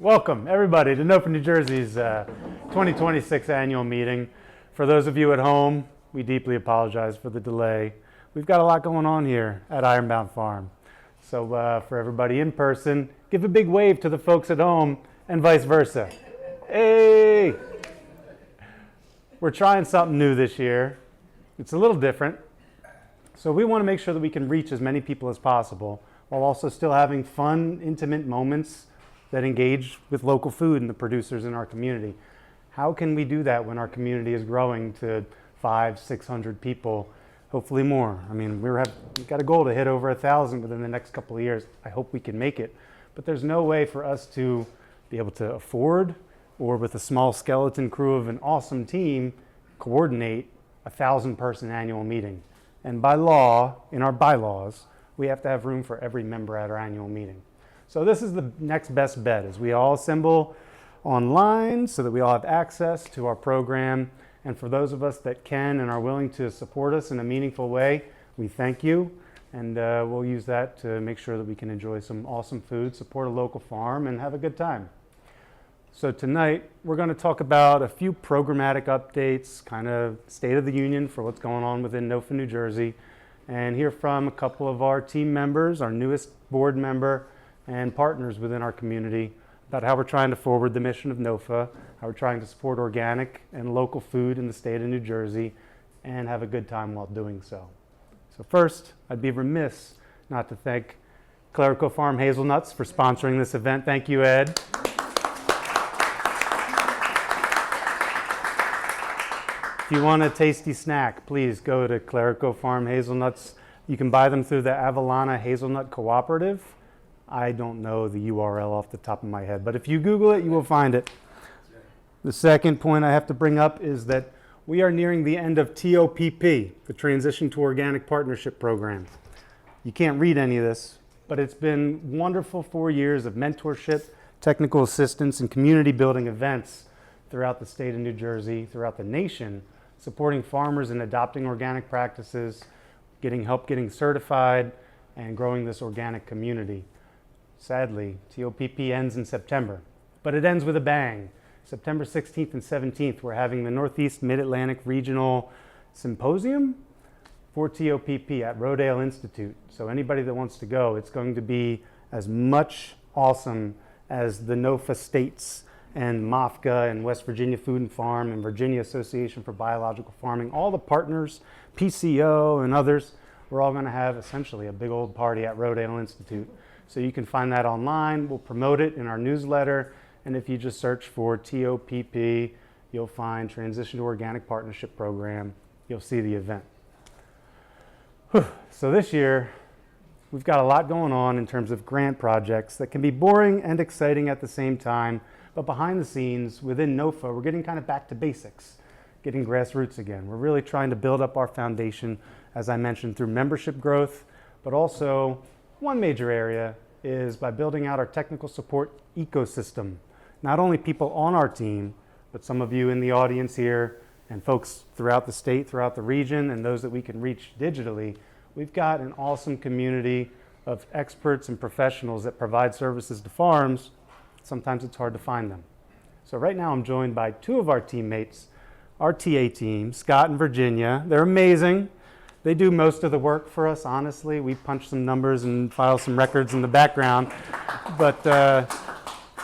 Welcome, everybody, to NOFA New Jersey's 2026 annual meeting. For those of you at home, we deeply apologize for the delay. We've got a lot going on here at Ironbound Farm. So for everybody in person, give a big wave to the folks at home and vice versa. Hey! We're trying something new this year. It's a little different. So we want to make sure that we can reach as many people as possible while also still having fun, intimate moments that engage with local food and the producers in our community. How can we do that when our community is growing to 500-600 people, hopefully more? I mean, we've got a goal to hit over 1,000 within the next couple of years. I hope we can make it, but there's no way for us to be able to afford or with a small skeleton crew of an awesome team coordinate a 1,000-person annual meeting. And by law, in our bylaws, we have to have room for every member at our annual meeting. So this is the next best bet, is we all assemble online so that we all have access to our program. And for those of us that can and are willing to support us in a meaningful way, we thank you. And we'll use that to make sure that we can enjoy some awesome food, support a local farm, and have a good time. So tonight, we're going to talk about a few programmatic updates, kind of state of the union for what's going on within NOFA New Jersey, and hear from a couple of our team members, our newest board member, and partners within our community about how we're trying to forward the mission of NOFA, how we're trying to support organic and local food in the state of New Jersey, and have a good time while doing so. So first, I'd be remiss not to thank Clerical Farm Hazelnuts for sponsoring this event. Thank you, Ed. If you want a tasty snack, please go to Clerical Farm Hazelnuts. You can buy them through the Avalana Hazelnut Cooperative. I don't know the URL off the top of my head, but if you Google it, you will find it. The second point I have to bring up is that we are nearing the end of TOPP, the Transition to Organic Partnership Program. You can't read any of this, but it's been wonderful 4 years of mentorship, technical assistance, and community building events throughout the state of New Jersey, throughout the nation, supporting farmers in adopting organic practices, getting help getting certified, and growing this organic community. Sadly, TOPP ends in September, but it ends with a bang. September 16th and 17th, we're having the Northeast Mid-Atlantic Regional Symposium for TOPP at Rodale Institute. So anybody that wants to go, it's going to be as much awesome as the NOFA states and MOFGA and West Virginia Food and Farm and Virginia Association for Biological Farming. All the partners, PCO and others, we're all going to have essentially a big old party at Rodale Institute. So you can find that online. We'll promote it in our newsletter. And if you just search for TOPP, you'll find Transition to Organic Partnership Program. You'll see the event. So this year, we've got a lot going on in terms of grant projects that can be boring and exciting at the same time. But behind the scenes, within NOFA, we're getting kind of back to basics, getting grassroots again. We're really trying to build up our foundation, as I mentioned, through membership growth, but also one major area is by building out our technical support ecosystem. Not only people on our team, but some of you in the audience here and folks throughout the state, throughout the region, and those that we can reach digitally. We've got an awesome community of experts and professionals that provide services to farms. Sometimes it's hard to find them. So right now I'm joined by two of our teammates, our TA team, Scott and Virginia. They're amazing. They do most of the work for us, honestly. We punch some numbers and file some records in the background. But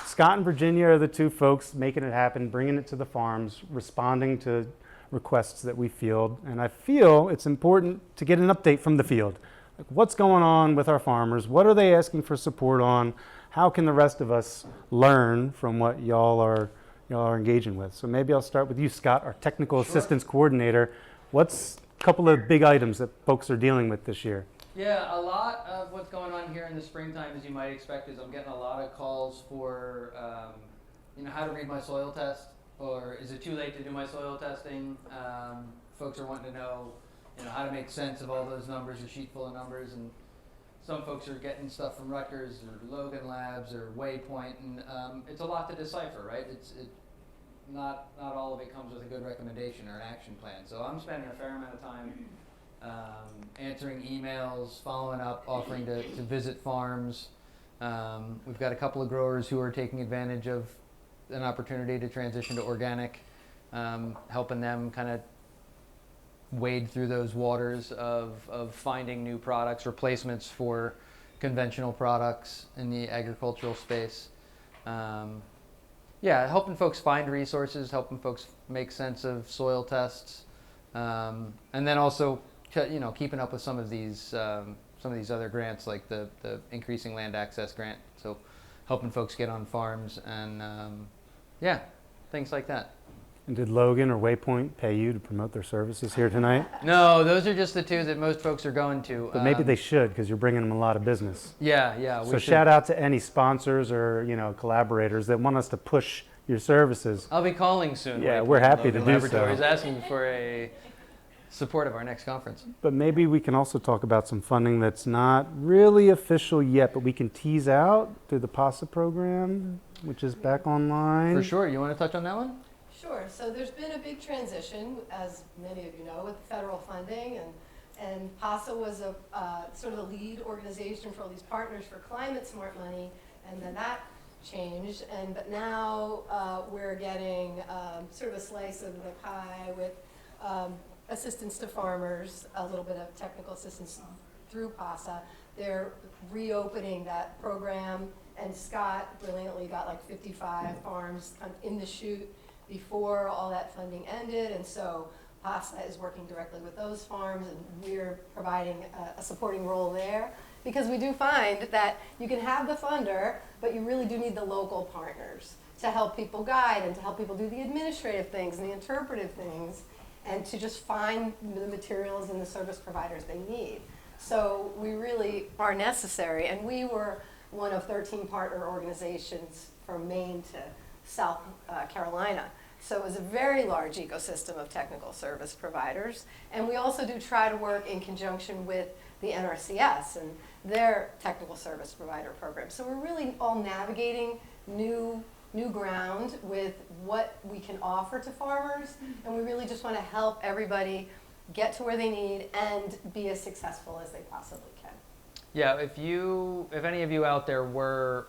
Scott and Virginia are the two folks making it happen, bringing it to the farms, responding to requests that we field. And I feel it's important to get an update from the field. Like, what's going on with our farmers? What are they asking for support on? How can the rest of us learn from what y'all are engaging with? So maybe I'll start with you, Scott, our technical assistance coordinator. What's couple of big items that folks are dealing with this year? Yeah, a lot of what's going on here in the springtime, as you might expect, is I'm getting a lot of calls for, how to read my soil test, or is it too late to do my soil testing? Folks are wanting to know, how to make sense of all those numbers, a sheet full of numbers, and some folks are getting stuff from Rutgers or Logan Labs or Waypoint, and it's a lot to decipher, right? Not all of it comes with a good recommendation or an action plan. So I'm spending a fair amount of time answering emails, following up, offering to visit farms, We've got a couple of growers who are taking advantage of an opportunity to transition to organic, helping them kind of wade through those waters of finding new products, replacements for conventional products in the agricultural space. Yeah, helping folks find resources, helping folks make sense of soil tests, and then also, keeping up with some of these other grants, like the Increasing Land Access Grant. So, helping folks get on farms and yeah, things like that. And did Logan or Waypoint pay you to promote their services here tonight? No, those are just the two that most folks are going to. But maybe they should, because you're bringing them a lot of business. Yeah. So shout out to any sponsors or collaborators that want us to push your services. I'll be calling soon. Yeah, Waypoint we're happy to Logan do Laboratories, so. asking for a support of our next conference. But maybe we can also talk about some funding that's not really official yet, but we can tease out through the PASA program, which is back online. For sure. You want to touch on that one? Sure. So there's been a big transition, as many of you know, with federal funding, and PASA was a sort of the lead organization for all these partners for climate smart money, and then that changed, but now we're getting sort of a slice of the pie with assistance to farmers, a little bit of technical assistance through PASA. They're reopening that program, and Scott brilliantly got like 55 farms in the chute before all that funding ended, and so PASA is working directly with those farms, and we're providing a supporting role there, because we do find that you can have the funder, but you really do need the local partners to help people guide and to help people do the administrative things and the interpretive things, and to just find the materials and the service providers they need. So we really are necessary, and we were one of 13 partner organizations from Maine to South Carolina. So it was a very large ecosystem of technical service providers. And we also do try to work in conjunction with the NRCS and their technical service provider program. So we're really all navigating new ground with what we can offer to farmers. And we really just want to help everybody get to where they need and be as successful as they possibly can. Yeah, if any of you out there were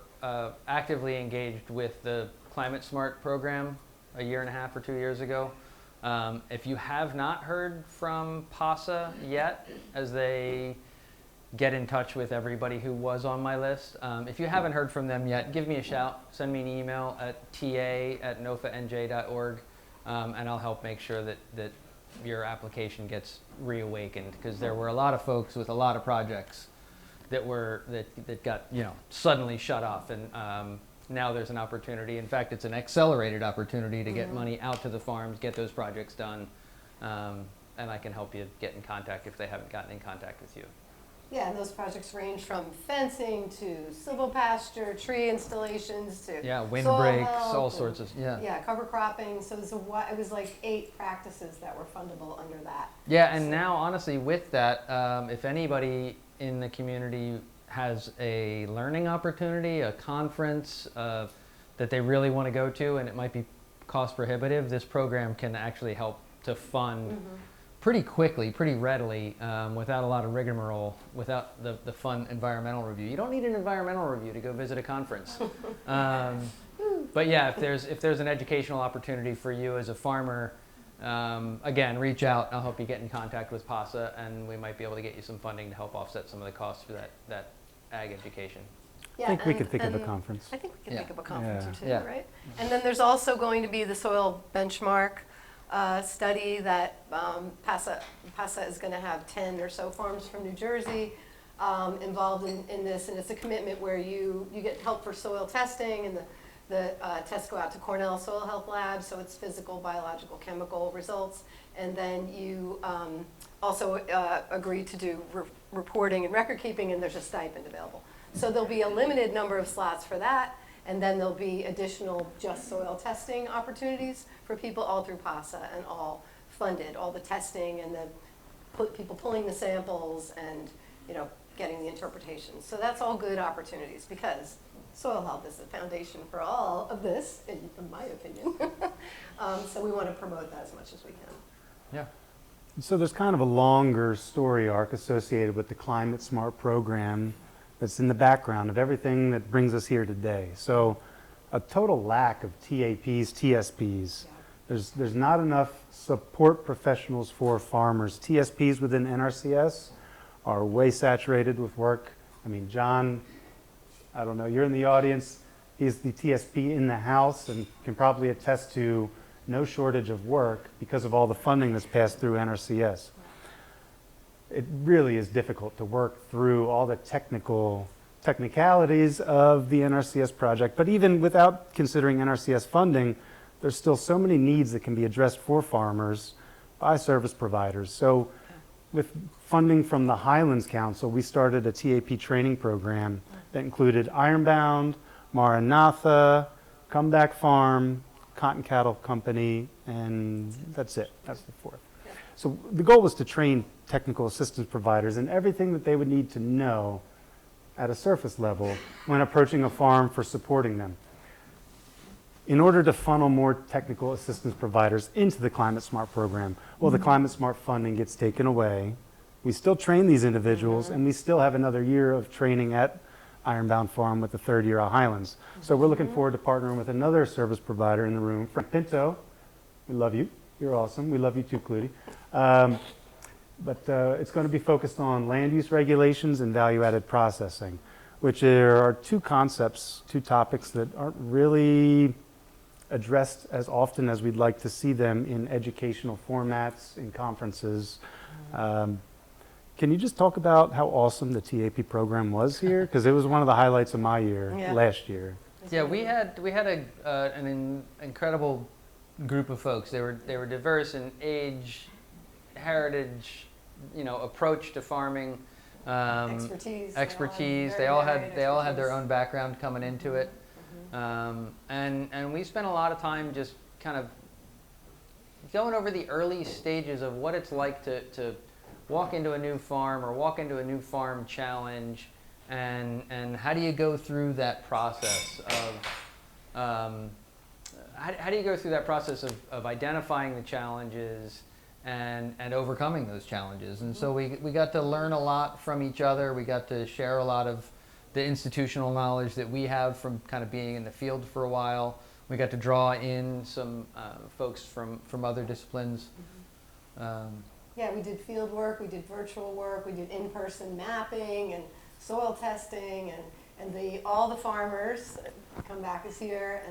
actively engaged with the Climate Smart program a year and a half or 2 years ago, if you have not heard from PASA yet, as they get in touch with everybody who was on my list, if you haven't heard from them yet, give me a shout, send me an email at ta@NOFA-NJ.org, and I'll help make sure that your application gets reawakened, because there were a lot of folks with a lot of projects that got suddenly shut off, and now there's an opportunity. In fact, it's an accelerated opportunity to get money out to the farms, get those projects done, and I can help you get in contact if they haven't gotten in contact with you. Yeah, and those projects range from fencing to silvopasture, tree installations to windbreaks, all health sorts of cover cropping. So it was like 8 practices that were fundable under that. Yeah, and now honestly, with that, if anybody in the community has a learning opportunity, a conference that they really want to go to, and it might be cost prohibitive, this program can actually help to fund pretty quickly, pretty readily, without a lot of rigmarole, without the fun environmental review. You don't need an environmental review to go visit a conference. But yeah, if there's an educational opportunity for you as a farmer, again, reach out. I'll help you get in contact with PASA, and we might be able to get you some funding to help offset some of the costs for that ag education. Yeah, I think we could think of a conference. I think we can think of a conference or two, Yeah. right? And then there's also going to be the soil benchmark study that PASA is going to have 10 or so farms from New Jersey involved in this, and it's a commitment where you get help for soil testing, and the tests go out to Cornell Soil Health Lab, so it's physical, biological, chemical results, and then you also agree to do reporting and record keeping, and there's a stipend available. So there'll be a limited number of slots for that, and then there'll be additional just soil testing opportunities for people all through PASA, and all funded, all the testing and the people pulling the samples and getting the interpretations. So that's all good opportunities, because soil health is the foundation for all of this, in my opinion. So we want to promote that as much as we can. Yeah. So there's kind of a longer story arc associated with the Climate Smart program that's in the background of everything that brings us here today. So a total lack of TAPs, TSPs. There's not enough support professionals for farmers. TSPs within NRCS are way saturated with work. I mean, John, I don't know, you're in the audience. He's the TSP in the house and can probably attest to no shortage of work because of all the funding that's passed through NRCS. It really is difficult to work through all the technicalities of the NRCS project, but even without considering NRCS funding, there's still so many needs that can be addressed for farmers by service providers. So with funding from the Highlands Council, we started a TAP training program that included Ironbound, Maranatha, Comeback Farm, Cotton Cattle Company, and that's it. That's the fourth. So the goal was to train technical assistance providers in everything that they would need to know at a surface level when approaching a farm for supporting them. In order to funnel more technical assistance providers into the Climate Smart program, well, the Climate Smart funding gets taken away. We still train these individuals, and we still have another year of training at Ironbound Farm with the third year at Highlands. So we're looking forward to partnering with another service provider in the room, Frank Pinto. We love you. You're awesome. We love you too, Clutie. But it's going to be focused on land use regulations and value-added processing, which are two concepts, two topics that aren't really addressed as often as we'd like to see them in educational formats, in conferences. Can you just talk about how awesome the TAP program was here? Because it was one of the highlights of my year last year. Yeah, we had an incredible group of folks. They were diverse in age, heritage, approach to farming, expertise. They all had their own background coming into it, and we spent a lot of time just kind of going over the early stages of what it's like to walk into a new farm or walk into a new farm challenge, and how do you go through that process of how do you go through that process of identifying the challenges and overcoming those challenges? And so we got to learn a lot from each other. We got to share a lot of the institutional knowledge that we have from kind of being in the field for a while. We got to draw in some folks from other disciplines. Yeah, we did field work, we did virtual work, we did in-person mapping and soil testing, and all the farmers, Comeback is here,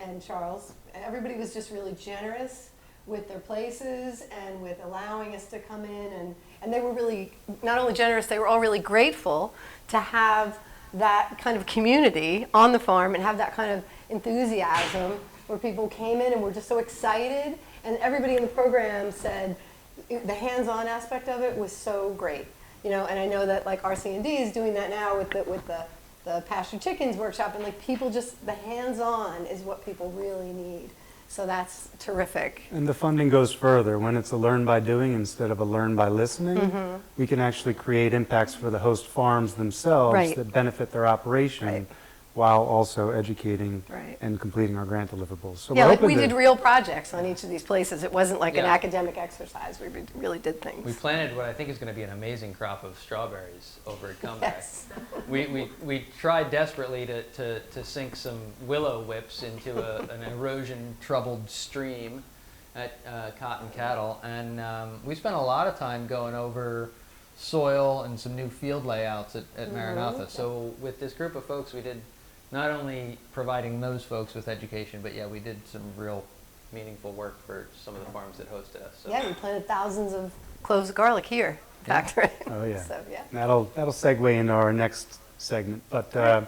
and Charles. Everybody was just really generous with their places and with allowing us to come in, and they were really not only generous, they were all really grateful to have that kind of community on the farm and have that kind of enthusiasm where people came in and were just so excited, and everybody in the program said the hands-on aspect of it was so great. And I know that like RC&D is doing that now with the pasture chickens workshop, and like people just, the hands-on is what people really need. So that's terrific. And the funding goes further. When it's a learn by doing instead of a learn by listening, we can actually create impacts for the host farms themselves that benefit their operation while also educating and completing our grant deliverables. So yeah, like we did real projects on each of these places. It wasn't like an academic exercise. We really did things. We planted what I think is going to be an amazing crop of strawberries over at Comeback. Yes. We tried desperately to sink some willow whips into an erosion-troubled stream at Cotton Cattle, and we spent a lot of time going over soil and some new field layouts at Maranatha. So with this group of folks, we did not only providing those folks with education, but we did some real meaningful work for some of the farms that hosted us. So. Yeah, we planted thousands of cloves of garlic here, in fact, right? Oh yeah. So, yeah. That'll segue into our next segment. But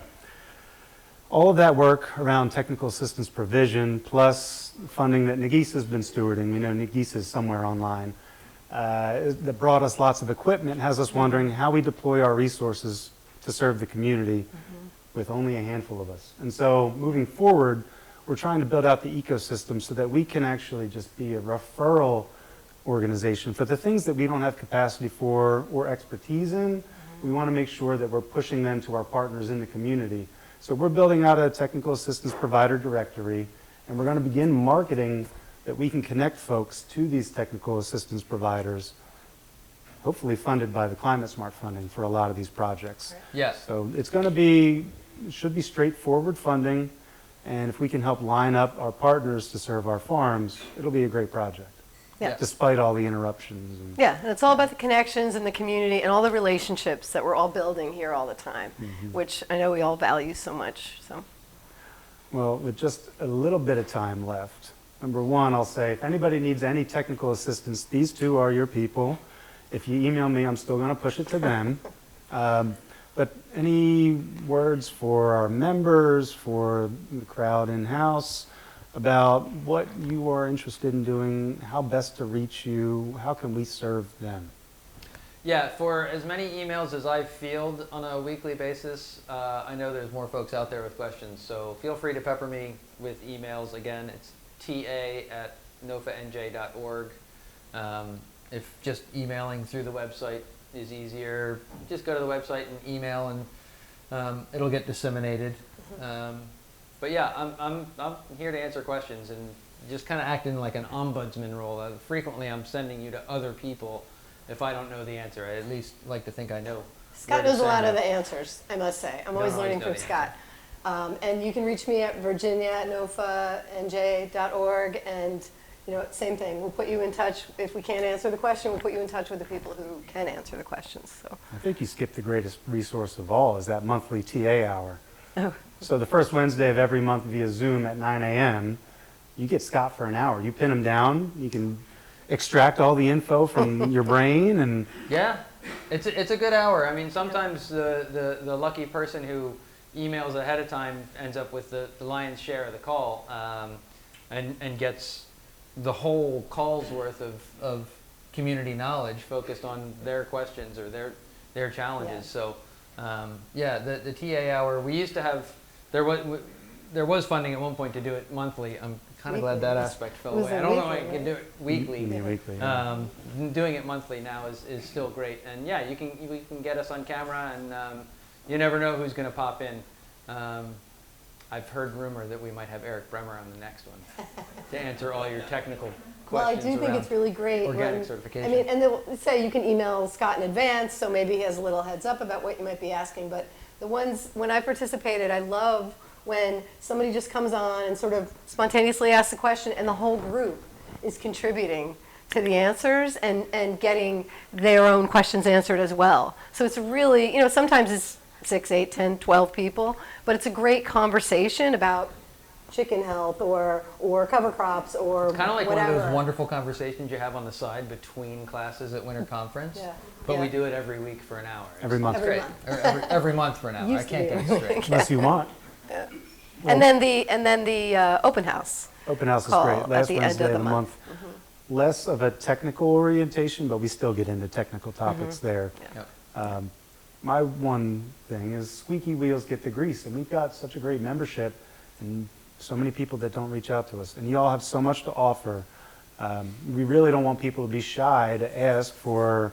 all of that work around technical assistance provision, plus funding that Nagisa's been stewarding, Nagisa's somewhere online, that brought us lots of equipment, has us wondering how we deploy our resources to serve the community with only a handful of us. And so moving forward, we're trying to build out the ecosystem so that we can actually just be a referral organization for the things that we don't have capacity for or expertise in. We want to make sure that we're pushing them to our partners in the community. So we're building out a technical assistance provider directory, and we're going to begin marketing that we can connect folks to these technical assistance providers hopefully funded by the Climate Smart funding for a lot of these projects. Yes. So it's going to be, should be straightforward funding, and if we can help line up our partners to serve our farms, it'll be a great project, Yeah. despite all the interruptions. And Yeah, and it's all about the connections and the community and all the relationships that we're all building here all the time, which I know we all value so much. So, well, with just a little bit of time left, number one, I'll say, if anybody needs any technical assistance, these two are your people. If you email me, I'm still going to push it to them. But any words for our members, for the crowd in-house, about what you are interested in doing, how best to reach you, how can we serve them? Yeah, for as many emails as I field on a weekly basis, I know there's more folks out there with questions, so feel free to pepper me with emails. Again, it's ta@NOFA-NJ.org. If just emailing through the website is easier, just go to the website and email, and it'll get disseminated. But yeah, I'm here to answer questions and just kind of acting like an ombudsman role. Frequently, I'm sending you to other people if I don't know the answer. I at least like to think I know. Scott knows a lot of the answers, I must say. I'm always learning from Scott. And you can reach me at virginia@nofanj.org, and same thing. We'll put you in touch. If we can't answer the question, we'll put you in touch with the people who can answer the questions. So I think you skipped the greatest resource of all, is that monthly TA hour. Oh. So the first Wednesday of every month via Zoom at 9 a.m., you get Scott for an hour. You pin him down, you can extract all the info from your brain, and Yeah, it's a good hour. I mean, sometimes the lucky person who emails ahead of time ends up with the lion's share of the call, and gets the whole call's worth of community knowledge focused on their questions or their challenges. Yeah. So yeah, the TA hour, we used to have, there was funding at one point to do it monthly. I'm kind of glad that aspect fell away. I don't know if I can do it weekly. Weekly, yeah. Doing it monthly now is still great. And yeah, we can get us on camera, and you never know who's going to pop in. I've heard rumor that we might have Eric Bremer on the next one to answer all your technical well, I questions. do think it's really great. Organic certification. I mean, and they'll say you can email Scott in advance, so maybe he has a little heads up about what you might be asking. But the ones, when I participated, I love when somebody just comes on and sort of spontaneously asks a question, and the whole group is contributing to the answers and getting their own questions answered as well. So it's really, sometimes it's 6, 8, 10, 12 people, but it's a great conversation about chicken health or cover crops or kind of like whatever. one of those wonderful conversations you have on the side between classes at winter conference. Yeah. But Yeah. we do it every week for an hour. Every month. It's Every great. month. Or every month for an hour. I Used to can't be get it every straight. week. Unless you want. And then the open house. Open house is Call great. at Last the end Wednesday of of the the month. Less of a technical orientation, but we still get into technical topics there. Yep. My one thing is squeaky wheels get the grease, and we've got such a great membership and so many people that don't reach out to us, and you all have so much to offer. We really don't want people to be shy to ask for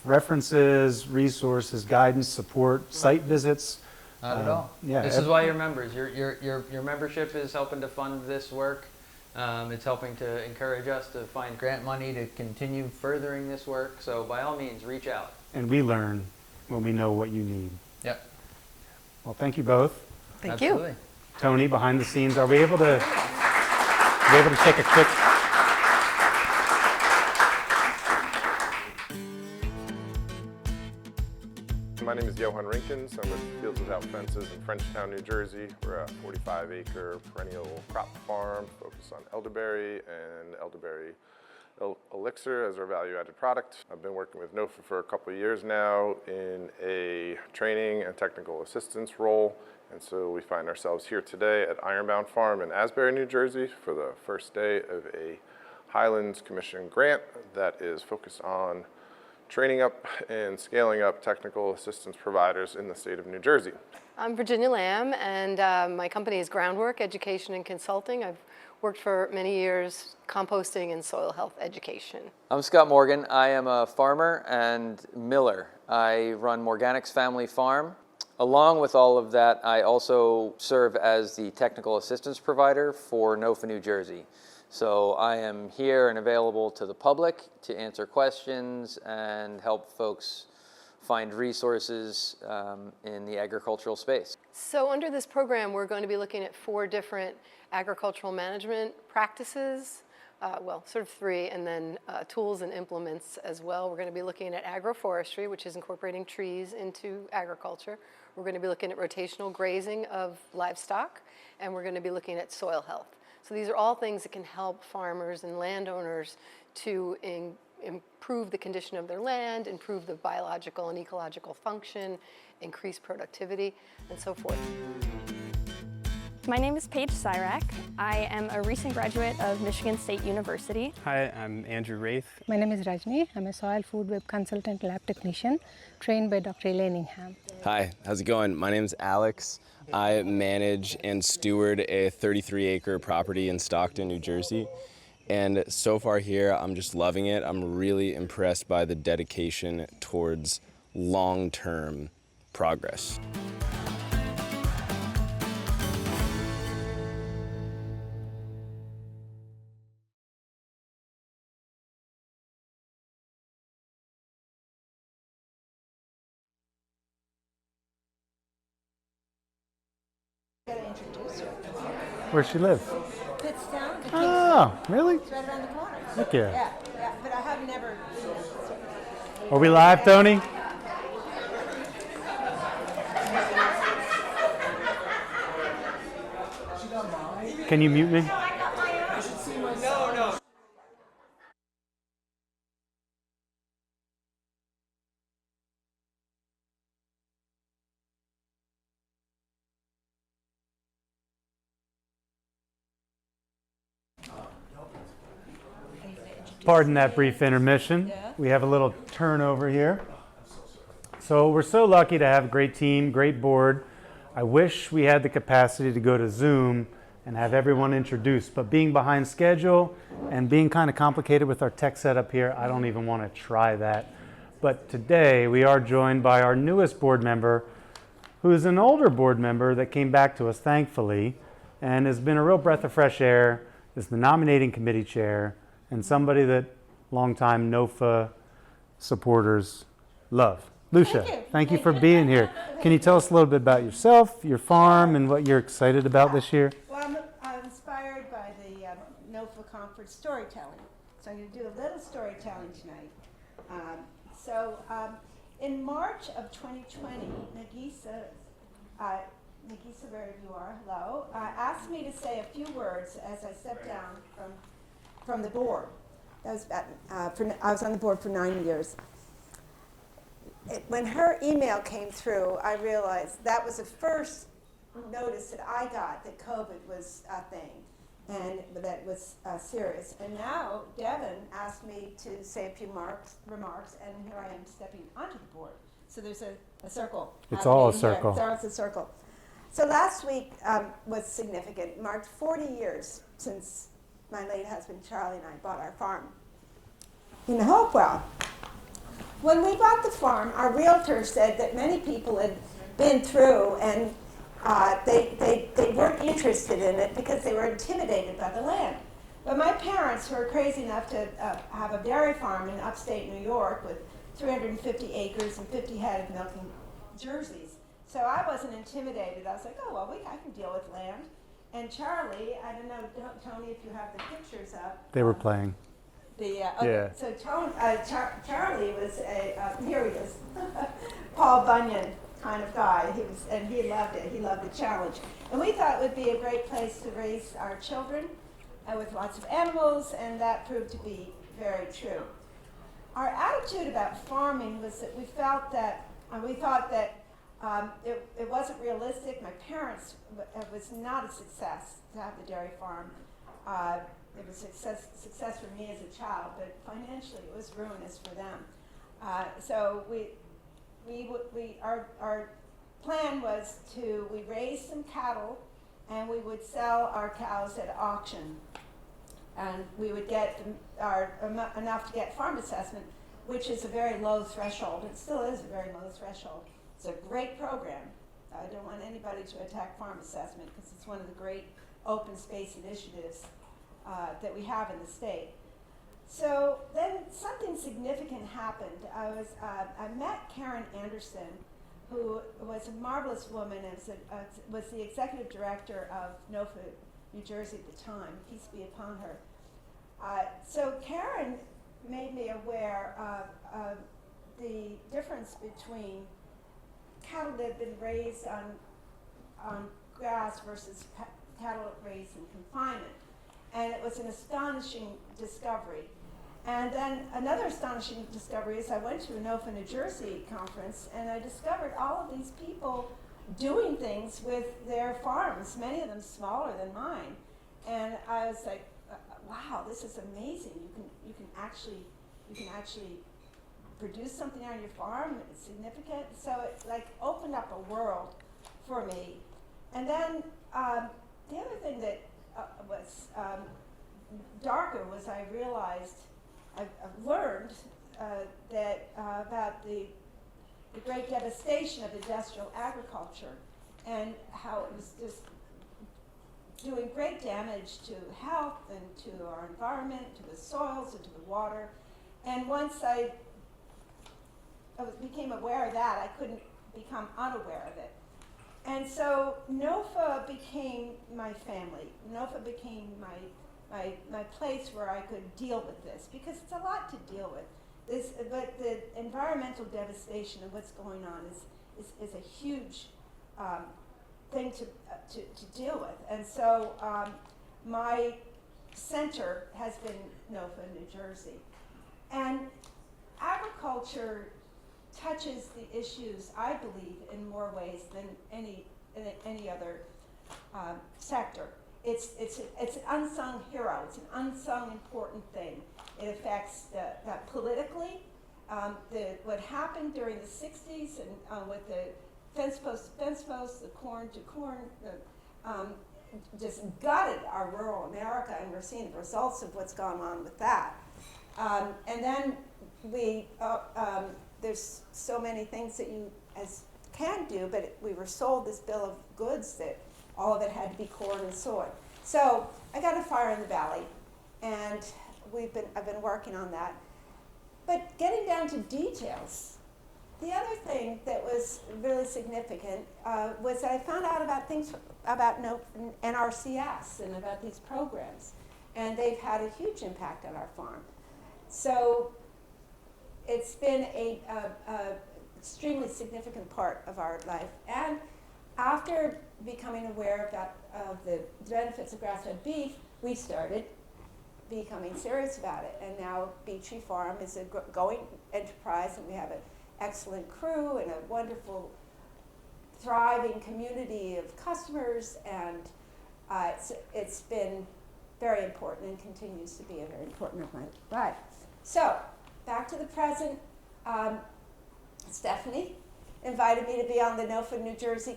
references, resources, guidance, support, site visits. Not at all. Yeah, This is why you're members. Your membership is helping to fund this work. It's helping to encourage us to find grant money to continue furthering this work. So by all means, reach out. and we learn when we know what you need. Yep. Well, thank you both. Thank Absolutely. you. Tony, behind the scenes, are we able to take a quick? My name is Johan Rinkens. I'm with Fields Without Fences in Frenchtown, New Jersey. We're a 45-acre perennial crop farm focused on elderberry and elderberry elixir as our value-added product. I've been working with NOFA for a couple of years now in a training and technical assistance role. And so we find ourselves here today at Ironbound Farm in Asbury, New Jersey for the first day of a Highlands Commission grant that is focused on training up and scaling up technical assistance providers in the state of New Jersey. I'm Virginia Lamb, and my company is Groundwork Education and Consulting. I've worked for many years composting and soil health education. I'm Scott Morgan. I am a farmer and miller. I run Morganics Family Farm Along with all of that, I also serve as the technical assistance provider for NOFA New Jersey. So I am here and available to the public to answer questions and help folks find resources in the agricultural space. So under this program, we're going to be looking at 4 different agricultural management practices, well, sort of 3, and then tools and implements as well. We're going to be looking at agroforestry, which is incorporating trees into agriculture. We're going to be looking at rotational grazing of livestock, and we're going to be looking at soil health. So these are all things that can help farmers and landowners to improve the condition of their land, improve the biological and ecological function, increase productivity, and so forth. My name is Paige Syrak. I am a recent graduate of Michigan State University. Hi, I'm Andrew Wraith. My name is Rajni. I'm a soil food web consultant lab technician trained by Dr. Elaine Ingham. Hi, how's it going? My name is Alex. I manage and steward a 33-acre property in Stockton, New Jersey. And so far here, I'm just loving it. I'm really impressed by the dedication towards long-term progress. Where she live? Pittstown. Oh, really? It's right around the corner. Heck yeah. Yeah, but I have never. Are we live, Tony? Can you mute me? Pardon that brief intermission. We have a little turnover here. So we're so lucky to have a great team, great board. I wish we had the capacity to go to Zoom and have everyone introduced, but being behind schedule and being kind of complicated with our tech setup here, I don't even want to try that. But today we are joined by our newest board member, who is an older board member that came back to us, thankfully, and has been a real breath of fresh air, is the nominating committee chair, and somebody that longtime NOFA supporters love. Lucia, thank you for being here. Can you tell us a little bit about yourself, your farm, and what you're excited about this year? Well, I'm inspired by the NOFA conference storytelling. So I'm going to do a little storytelling tonight. In March of 2020, Nagisa, wherever you are, hello, asked me to say a few words as I stepped down from the board. That was I was on the board for 9 years. When her email came through, I realized that was the first notice that I got that COVID was a thing and that was serious. And now Devin asked me to say a few remarks, and here I am stepping onto the board. So there's a circle. It's all a circle. It's a circle. So last week was significant. It marked 40 years since my late husband Charlie and I bought our farm in Hopewell. When we bought the farm, our realtor said that many people had been through and they weren't interested in it because they were intimidated by the land. But my parents were crazy enough to have a dairy farm in upstate New York with 350 acres and 50 head of milking jerseys. So I wasn't intimidated. I was like, oh, well, I can deal with land. And Charlie, I don't know, Tony, if you have the pictures up. They were playing. Okay. So Charlie was here he is, Paul Bunyan kind of guy. He loved it. He loved the challenge. And we thought it would be a great place to raise our children with lots of animals, and that proved to be very true. Our attitude about farming was that we thought that it wasn't realistic. My parents, it was not a success to have the dairy farm. It was success for me as a child, but financially it was ruinous for them. So our plan was we raise some cattle, and we would sell our cows at auction, and we would get enough to get farm assessment, which is a very low threshold. It still is a very low threshold. It's a great program, I don't want anybody to attack farm assessment because it's one of the great open space initiatives that we have in the state. So then something significant happened. I met Karen Anderson, who was a marvelous woman and was the executive director of NOFA New Jersey at the time. Peace be upon her. So Karen made me aware of the difference between cattle that had been raised on grass versus cattle raised in confinement. And it was an astonishing discovery. And then another astonishing discovery is I went to a NOFA New Jersey conference and I discovered all of these people doing things with their farms, many of them smaller than mine. And I was like, wow, this is amazing. You can actually produce something on your farm. It's significant. So it like opened up a world for me. And then the other thing that was darker was I realized, I've learned that about the great devastation of industrial agriculture and how it was just doing great damage to health and to our environment, to the soils and to the water. And once I became aware of that, I couldn't become unaware of it. And so NOFA became my family. NOFA became my place where I could deal with this, because it's a lot to deal with. But the environmental devastation of what's going on is a huge thing to deal with. And so my center has been NOFA New Jersey. And agriculture touches the issues, I believe, in more ways than any other sector. It's an unsung hero. It's an unsung important thing. It affects politically. What happened during the 60s and with the fence post to fence post, the corn to corn, just gutted our rural America, and we're seeing the results of what's gone on with that. And then there's so many things that you can do, but we were sold this bill of goods that all of it had to be corn and soy. So I got a fire in the valley, and I've been working on that. But getting down to details, the other thing that was really significant was that I found out about things about NRCS and about these programs, and they've had a huge impact on our farm. So it's been a extremely significant part of our life. And after becoming aware of the benefits of grass-fed beef, we started becoming serious about it. And now Beech Tree Farm is a going enterprise, and we have an excellent crew and a wonderful, thriving community of customers, and it's been very important and continues to be a very important part of my life. So, back to the present. Stephanie invited me to be on the NOFA New Jersey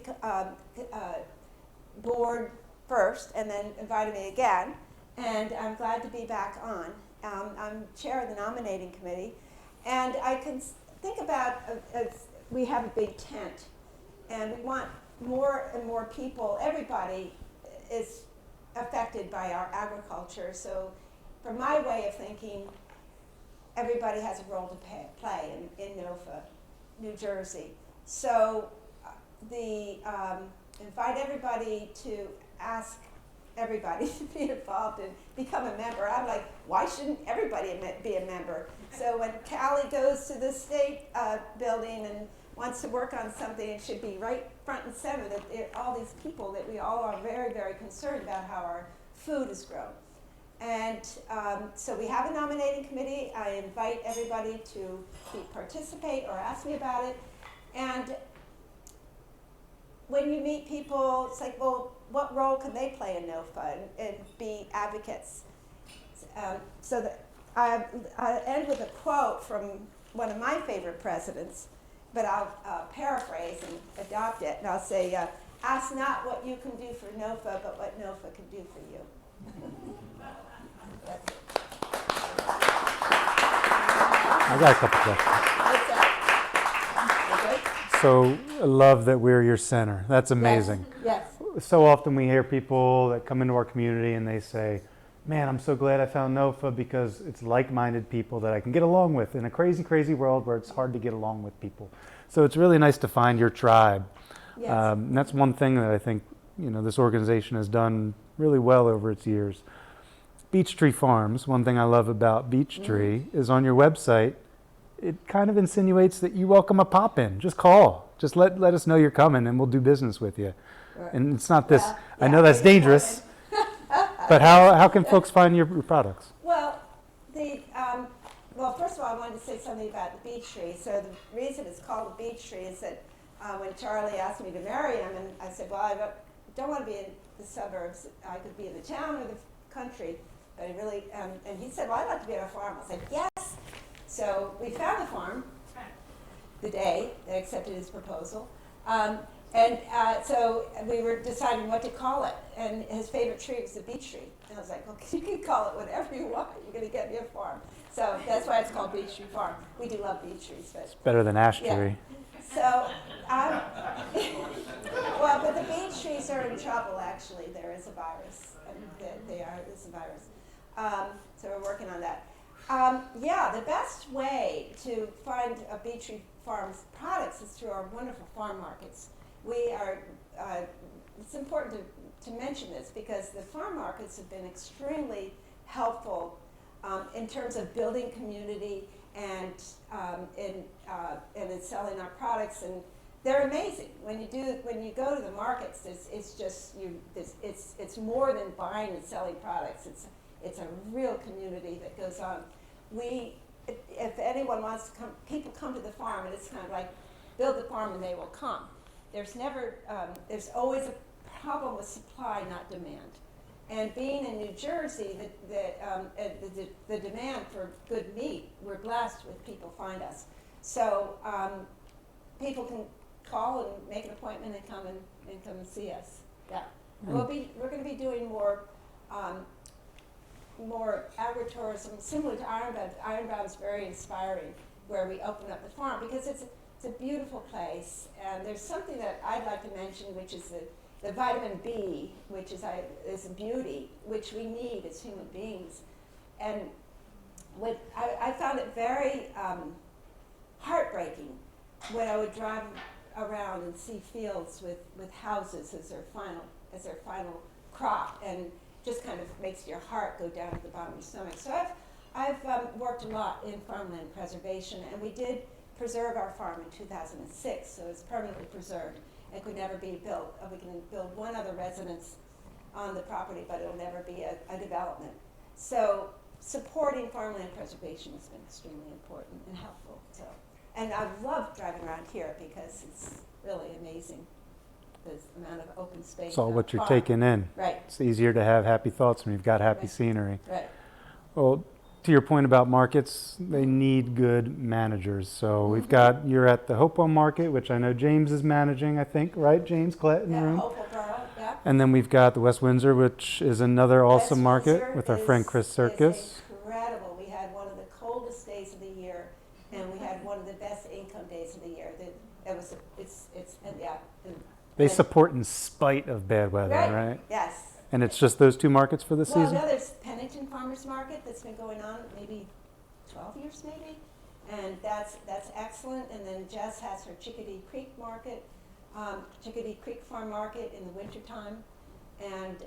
board first, and then invited me again, and I'm glad to be back on. I'm chair of the nominating committee, and I can think about, we have a big tent, and we want more and more people, everybody is affected by our agriculture, so from my way of thinking, everybody has a role to play in NOFA, New Jersey. So invite everybody to ask everybody to be involved and become a member. I'm like, why shouldn't everybody be a member? So when Callie goes to the state building and wants to work on something, it should be right front and center that all these people that we all are very, very concerned about how our food is grown. And so we have a nominating committee. I invite everybody to participate or ask me about it. And when you meet people, it's like, well, what role can they play in NOFA and be advocates? So that I end with a quote from one of my favorite presidents, but I'll paraphrase and adopt it. And I'll say, ask not what you can do for NOFA, but what NOFA can do for you. That's it. I got a couple questions. What's that? Okay. So I love that we're your center. That's amazing. Yes. So often we hear people that come into our community and they say, man, I'm so glad I found NOFA because it's like-minded people that I can get along with in a crazy, crazy world where it's hard to get along with people. So it's really nice to find your tribe. Yes. And that's one thing that I think, this organization has done really well over its years. Beech Tree Farms, one thing I love about Beech Tree is on your website, it kind of insinuates that you welcome a pop-in. Just call. Just let us know you're coming and we'll do business with you. Right. And it's not this, Well, I know that's dangerous, but how can folks find your products? Well, first of all, I wanted to say something about the beech tree. So the reason it's called a beech tree is that when Charlie asked me to marry him, and I said, well, I don't want to be in the suburbs. I could be in the town or the country, but I really, and he said, well, I'd like to be on a farm. I said, yes. So we found the farm the day they accepted his proposal. So we were deciding what to call it, and his favorite tree was the beech tree. And I was like, well, you can call it whatever you want. You're going to get me a farm. So that's why it's called Beech Tree Farm. We do love beech trees. But Better than ash tree. yeah. So, well, but the beech trees are in trouble, actually. There is a virus. There's a virus. So we're working on that. The best way to find a Beech Tree Farm's products is through our wonderful farm markets. We are, it's important to mention this because the farm markets have been extremely helpful in terms of building community and in selling our products, and they're amazing. When you go to the markets, it's more than buying and selling products. It's a real community that goes on. If anyone wants to come, people come to the farm, and it's kind of like build the farm and they will come. There's always a problem with supply, not demand. And being in New Jersey, the demand for good meat, we're blessed with people find us. So people can call and make an appointment and come and see us. Yeah, we're going to be doing more agritourism, similar to Ironbound. Ironbound is very inspiring, where we open up the farm because it's a beautiful place, and there's something that I'd like to mention, which is the vitamin B, which is a beauty, which we need as human beings. And I found it very heartbreaking when I would drive around and see fields with houses as their final crop, and just kind of makes your heart go down to the bottom of your stomach. So I've worked a lot in farmland preservation, and we did preserve our farm in 2006, so it's permanently preserved. It could never be built. We can build one other residence on the property, but it'll never be a development. So supporting farmland preservation has been extremely important and helpful. So, and I love driving around here because it's really amazing, the amount of open space. It's all what you're farm. taking in. Right. It's easier to have happy thoughts when you've got happy Right. scenery. Right. Well, to your point about markets, they need good managers. So we've got, you're at the Hopewell Market, which I know James is managing, I think, right? James Klett in the room? Hopewell Borough, yeah. And then we've got the West Windsor, which is another awesome West market Windsor with our friend Chris Circus. is incredible. We had one of the coldest days of the year, and we had one of the best income days of the year. They support in spite of bad weather, right? Yes. And it's just those two markets for the Well, season? no, there's Pennington Farmers Market that's been going on maybe 12 years maybe, and that's excellent. And then Jess has her Chickadee Creek Market, Chickadee Creek Farm Market in the wintertime. And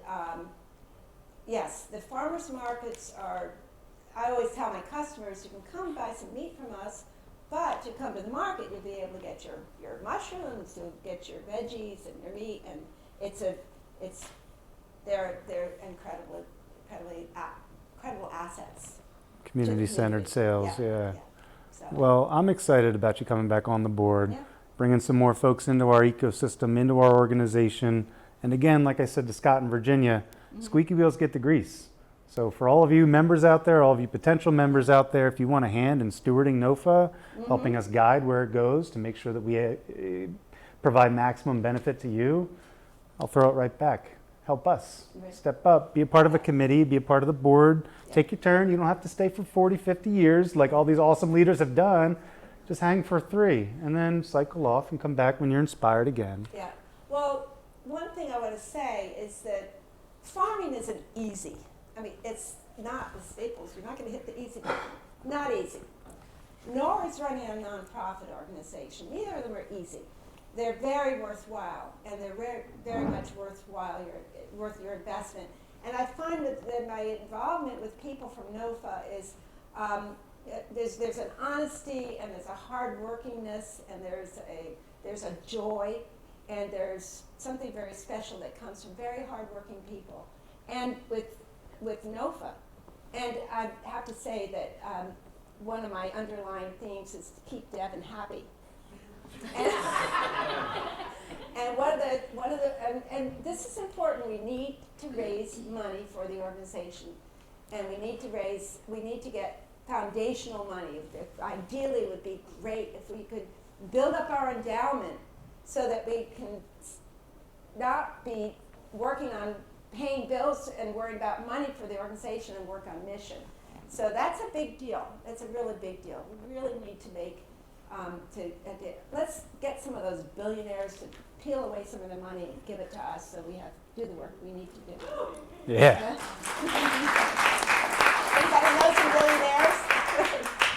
yes, the farmers markets are, I always tell my customers, you can come buy some meat from us, but to come to the market, you'll be able to get your mushrooms, you'll get your veggies and your meat, and they're incredible assets. Community-centered sales, yeah. So, Well, I'm excited about you coming back on the board, yeah. bringing some more folks into our ecosystem, into our organization. And again, like I said to Scott in Virginia, squeaky wheels get the grease. So for all of you members out there, all of you potential members out there, if you want a hand in stewarding NOFA, helping us guide where it goes to make sure that we provide maximum benefit to you, I'll throw it right back. Help us. Right. Step up. Be a part of a committee. Be a part of the board. Take your turn. You don't have to stay for 40, 50 years like all these awesome leaders have done. just hang for 3 and then cycle off and come back when you're inspired again. Yeah. Well, one thing I want to say is that farming isn't easy. I mean, it's not the staples. You're not going to hit the easy button. Not easy. Nor is running a nonprofit organization. Neither of them are easy. They're very worthwhile, and they're very, very much worth your investment. And I find that my involvement with people from NOFA is there's an honesty, and there's a hard-workingness, and there's a joy, and there's something very special that comes from very hard-working people. And with NOFA, and I have to say that one of my underlying themes is to keep Devin happy. And this is important. We need to raise money for the organization, and we need to get foundational money. Ideally, it would be great if we could build up our endowment so that we can not be working on paying bills and worrying about money for the organization and work on mission. So that's a big deal. That's a really big deal. We really need to make let's get some of those billionaires to peel away some of the money and give it to us, so we have to do the work we need to do. Yeah. Anybody know some billionaires?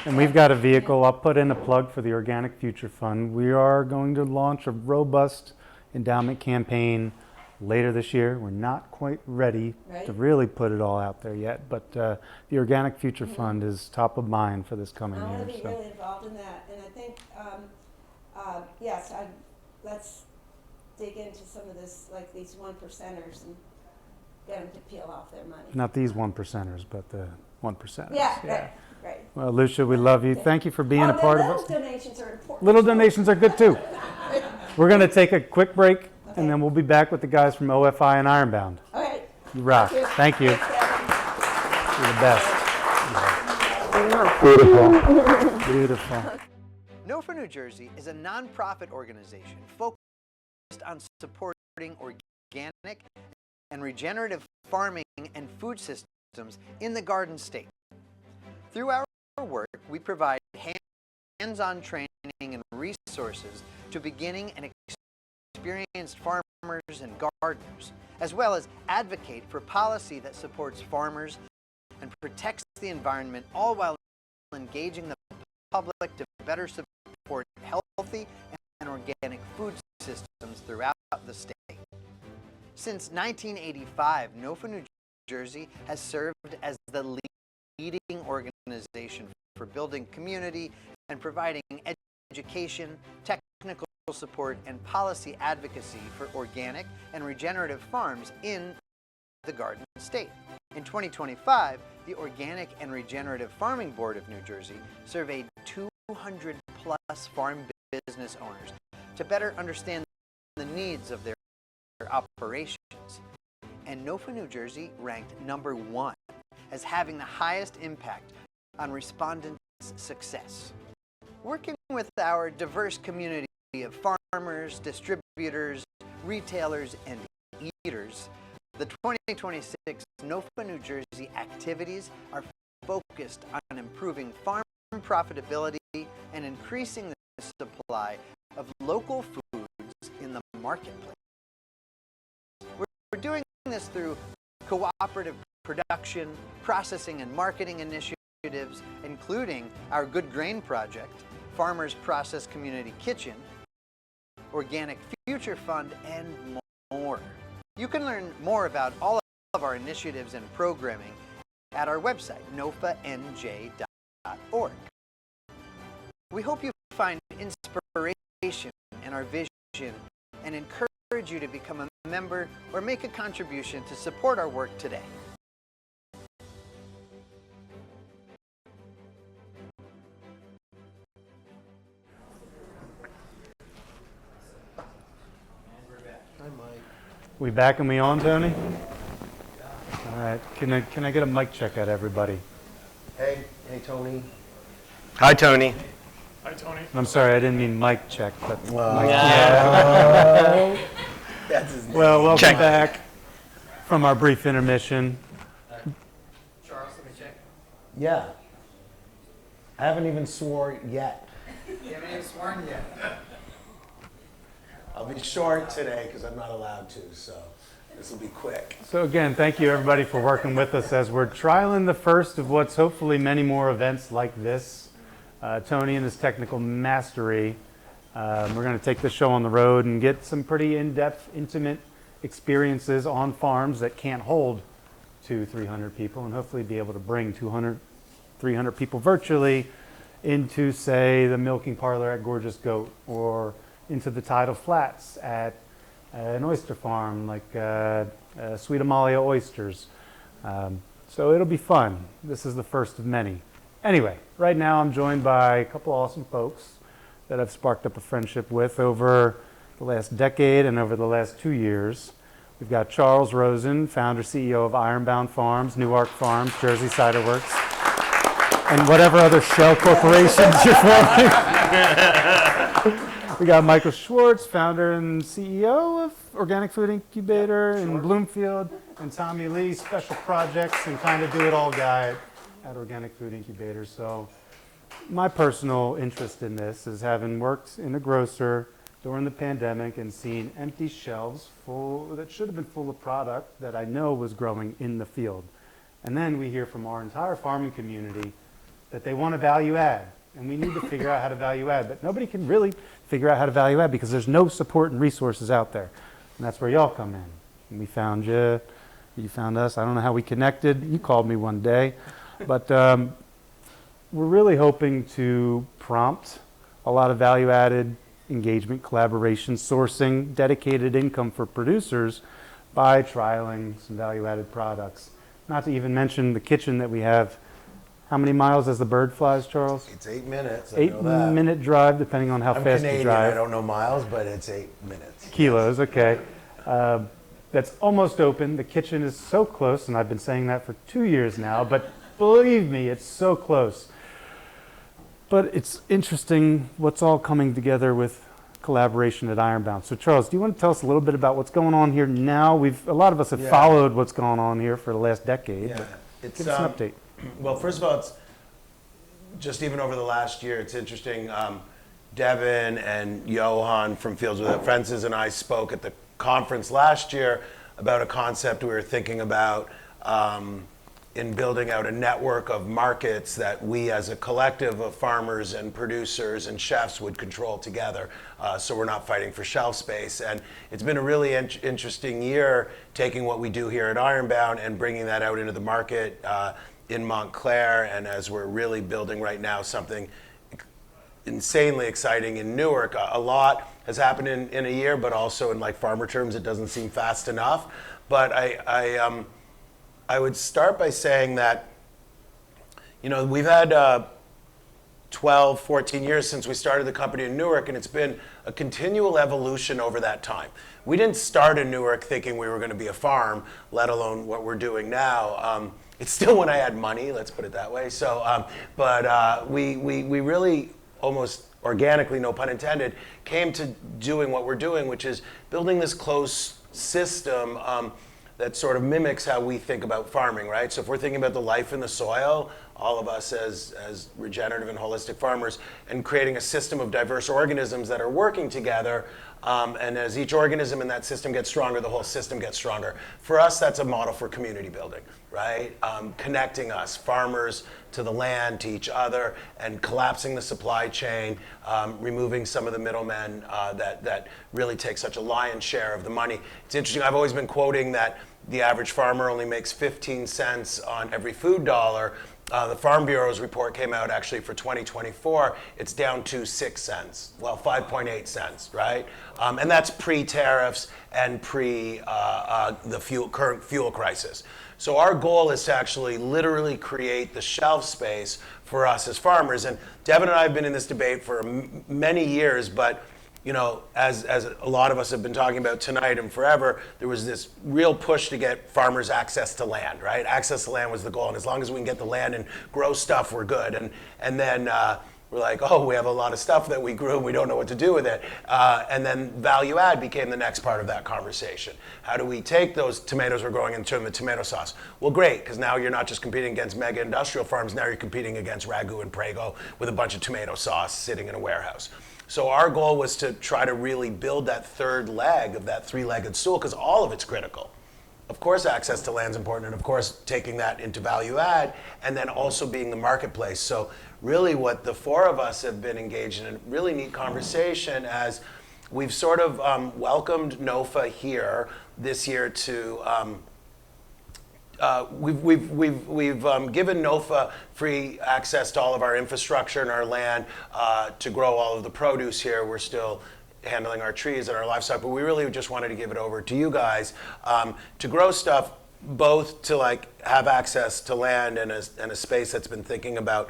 And we've got a vehicle. I'll put in a plug for the Organic Future Fund. We are going to launch a robust endowment campaign later this year. We're not quite ready to really put it all out there yet, but the Organic Future Fund is top of mind for this coming year. I want to be really involved in that, and I think, let's dig into some of this, like these 1%ers, and get them to peel off their money. Not these 1%ers, but the 1%ers. Yeah. Right. Well, Lucia, we love you. Thank you for being a part of us. Little donations are important. Little donations are good too. We're going to take a quick break, and then we'll be back with the guys from OFI and Ironbound. All right. You rock. Thank you. You're the best. Beautiful. Beautiful. NOFA New Jersey is a nonprofit organization focused on supporting organic and regenerative farming and food systems in the Garden State. Through our work, we provide hands-on training and resources to beginning and experienced farmers and gardeners, as well as advocate for policy that supports farmers and protects the environment, all while engaging the public to better support healthy and organic food systems throughout the state. Since 1985, NOFA New Jersey has served as the leading organization for building community and providing education, technical support, and policy advocacy for organic and regenerative farms in the Garden State. In 2025, the Organic and Regenerative Farming Board of New Jersey surveyed 200 plus farm business owners to better understand the needs of their operations. And NOFA New Jersey ranked #1 as having the highest impact on respondents' success. Working with our diverse community of farmers, distributors, retailers, and eaters, the 2026 NOFA New Jersey activities are focused on improving farm profitability and increasing the supply of local foods in the marketplace. We're doing this through cooperative production, processing, and marketing initiatives, including our Good Grain Project, Farmers Process Community Kitchen, Organic Future Fund, and more. You can learn more about all of our initiatives and programming at our website, NOFA-NJ.org. We hope you find inspiration in our vision and encourage you to become a member or make a contribution to support our work today. We back and we on, Tony? All right. Can I get a mic check at everybody? Hey Tony. Hi, Tony. Hi, Tony. I'm sorry, I didn't mean mic check, but That's his name. Well, welcome back from our brief intermission. Charles, let me check. Yeah. I haven't even swore yet. You haven't even sworn yet. I'll be short today because I'm not allowed to, so this will be quick. So again, thank you everybody for working with us as we're trialing the first of what's hopefully many more events like this. Tony and his technical mastery. We're going to take this show on the road and get some pretty in-depth, intimate experiences on farms that can't hold 200-300 people, and hopefully be able to bring 200-300 people virtually into, say, the milking parlor at Gorgeous Goat, or into the tidal flats at an oyster farm like Sweet Amalia Oysters. So it'll be fun. This is the first of many. Anyway, right now I'm joined by a couple awesome folks that I've sparked up a friendship with over the last decade and over the last 2 years. We've got Charles Rosen, founder, CEO of Ironbound Farms, Newark Farms, Jersey Cider Works, and whatever other shell corporations you're forming. We got Michael Schwartz, founder and CEO of Organic Food Incubator in Bloomfield, and Tommy Lee, special projects and kind of do-it-all guy at Organic Food Incubator. So my personal interest in this is having worked in a grocer during the pandemic and seen empty shelves full that should have been full of product that I know was growing in the field. And then we hear from our entire farming community that they want to value add, and we need to figure out how to value add, but nobody can really figure out how to value add because there's no support and resources out there. And that's where y'all come in. And we found you, you found us. I don't know how we connected. You called me one day, but we're really hoping to prompt a lot of value added engagement, collaboration, sourcing, dedicated income for producers by trialing some value-added products. Not to even mention the kitchen that we have. How many miles as the bird flies, Charles? It's 8 minutes. I know that. 8-minute drive, depending on how I'm fast Canadian, you drive. I don't know miles, but it's 8 minutes. Kilos, okay. That's almost open. The kitchen is so close, and I've been saying that for 2 years now, but believe me, it's so close. But it's interesting what's all coming together with collaboration at Ironbound. So Charles, do you want to tell us a little bit about what's going on here now? A lot of us have followed what's going on here for the last decade. Yeah, it's give us an update. Well, first of all, it's just even over the last year, it's interesting. Devin and Johan from Fields Without Fences and I spoke at the conference last year about a concept we were thinking about in building out a network of markets that we as a collective of farmers and producers and chefs would control together, so we're not fighting for shelf space. And it's been a really interesting year taking what we do here at Ironbound and bringing that out into the market in Montclair, and as we're really building right now something insanely exciting in Newark. A lot has happened in a year, but also in like farmer terms it doesn't seem fast enough. But I would start by saying that, you know, we've had 12, 14 years since we started the company in Newark, and it's been a continual evolution over that time. We didn't start in Newark thinking we were going to be a farm, let alone what we're doing now. It's still when I had money, let's put it that way. So, we really almost organically, no pun intended, came to doing what we're doing, which is building this closed system that sort of mimics how we think about farming, right? So if we're thinking about the life in the soil, all of us as regenerative and holistic farmers, and creating a system of diverse organisms that are working together, and as each organism in that system gets stronger, the whole system gets stronger. For us, that's a model for community building, right? Connecting us, farmers, to the land, to each other, and collapsing the supply chain, removing some of the middlemen that really take such a lion's share of the money. It's interesting, I've always been quoting that the average farmer only makes 15 cents on every food dollar. The Farm Bureau's report came out actually for 2024. It's down to 6 cents. Well, 5.8 cents, right? And that's pre-tariffs and the current fuel crisis. So our goal is to actually literally create the shelf space for us as farmers. And Devin and I have been in this debate for many years, but you know, as a lot of us have been talking about tonight and forever, there was this real push to get farmers access to land, right? Access to land was the goal, and as long as we can get the land and grow stuff, we're good. And then we're like, oh, we have a lot of stuff that we grew and we don't know what to do with it. And then value add became the next part of that conversation. How do we take those tomatoes we're growing and turn them into tomato sauce? Well, great, because now you're not just competing against mega industrial farms, now you're competing against Ragu and Prego with a bunch of tomato sauce sitting in a warehouse. So our goal was to try to really build that third leg of that three-legged stool, because all of it's critical. Of course, access to land's important, and of course, taking that into value add, and then also being the marketplace. So really what the four of us have been engaged in a really neat conversation as we've sort of welcomed NOFA here this year to, we've given NOFA free access to all of our infrastructure and our land to grow all of the produce here. We're still handling our trees and our livestock, but we really just wanted to give it over to you guys to grow stuff, both to like have access to land and a space that's been thinking about,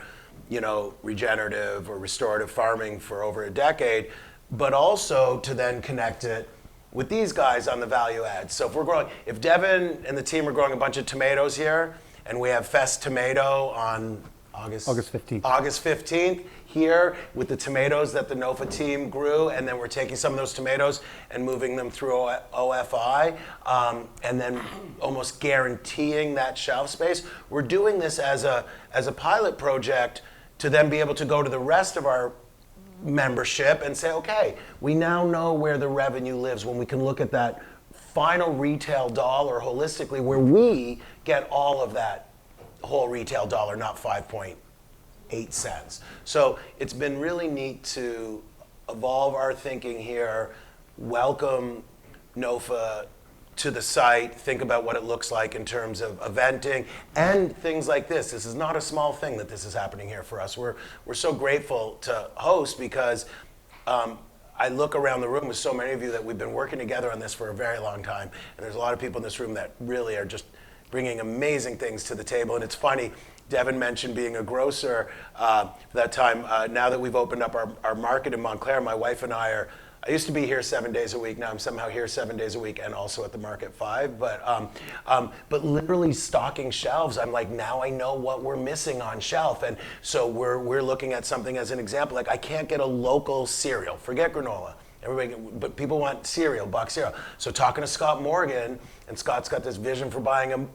you know, regenerative or restorative farming for over a decade, but also to then connect it with these guys on the value add. So if Devin and the team are growing a bunch of tomatoes here, and we have Fest Tomato on August 15th here with the tomatoes that the NOFA team grew, and then we're taking some of those tomatoes and moving them through OFI, and then almost guaranteeing that shelf space. We're doing this as a pilot project to then be able to go to the rest of our membership and say, okay, we now know where the revenue lives when we can look at that final retail dollar holistically, where we get all of that whole retail dollar, not 5.8 cents. So it's been really neat to evolve our thinking here, welcome NOFA to the site, think about what it looks like in terms of eventing and things like this. This is not a small thing that this is happening here for us. We're so grateful to host because I look around the room with so many of you that we've been working together on this for a very long time, and there's a lot of people in this room that really are just bringing amazing things to the table. And it's funny, Devin mentioned being a grocer that time. Now that we've opened up our market in Montclair, my wife and I used to be here 7 days a week. Now I'm somehow here 7 days a week and also at the market 5. But literally stocking shelves, I'm like, now I know what we're missing on shelf. And so we're looking at something as an example. Like, I can't get a local cereal. Forget granola. But people want cereal, box cereal. So talking to Scott Morgan, and Scott's got this vision for buying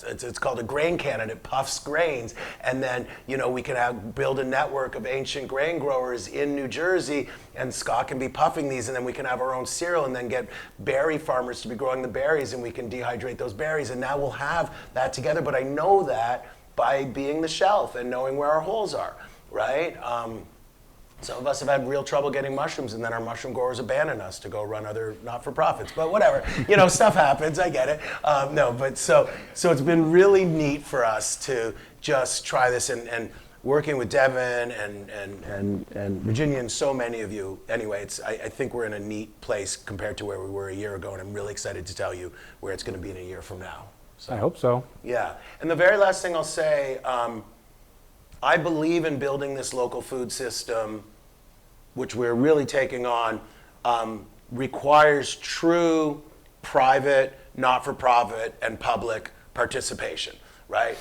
it's called a grain cannon. It puffs grains, and then we can build a network of ancient grain growers in New Jersey, and Scott can be puffing these, and then we can have our own cereal, and then get berry farmers to be growing the berries, and we can dehydrate those berries, and now we'll have that together. But I know that by being the shelf and knowing where our holes are, right? Some of us have had real trouble getting mushrooms, and then our mushroom growers abandon us to go run other not-for-profits. But whatever, stuff happens. I get it. So it's been really neat for us to just try this, and working with Devin and Virginia and so many of you. Anyway, I think we're in a neat place compared to where we were a year ago, and I'm really excited to tell you where it's going to be in a year from now. So, I hope so. Yeah. And the very last thing I'll say. I believe in building this local food system, which we're really taking on, requires true private, not-for-profit, and public participation, right?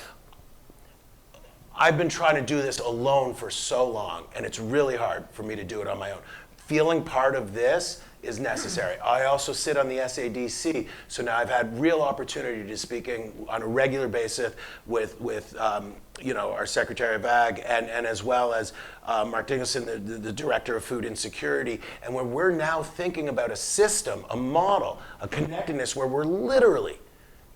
I've been trying to do this alone for so long, and it's really hard for me to do it on my own. Feeling part of this is necessary. I also sit on the SADC, so now I've had real opportunity to speaking on a regular basis with our Secretary of Ag and as well as Mark Dickinson, the Director of Food Insecurity. And when we're now thinking about a system, a model, a connectedness where we're literally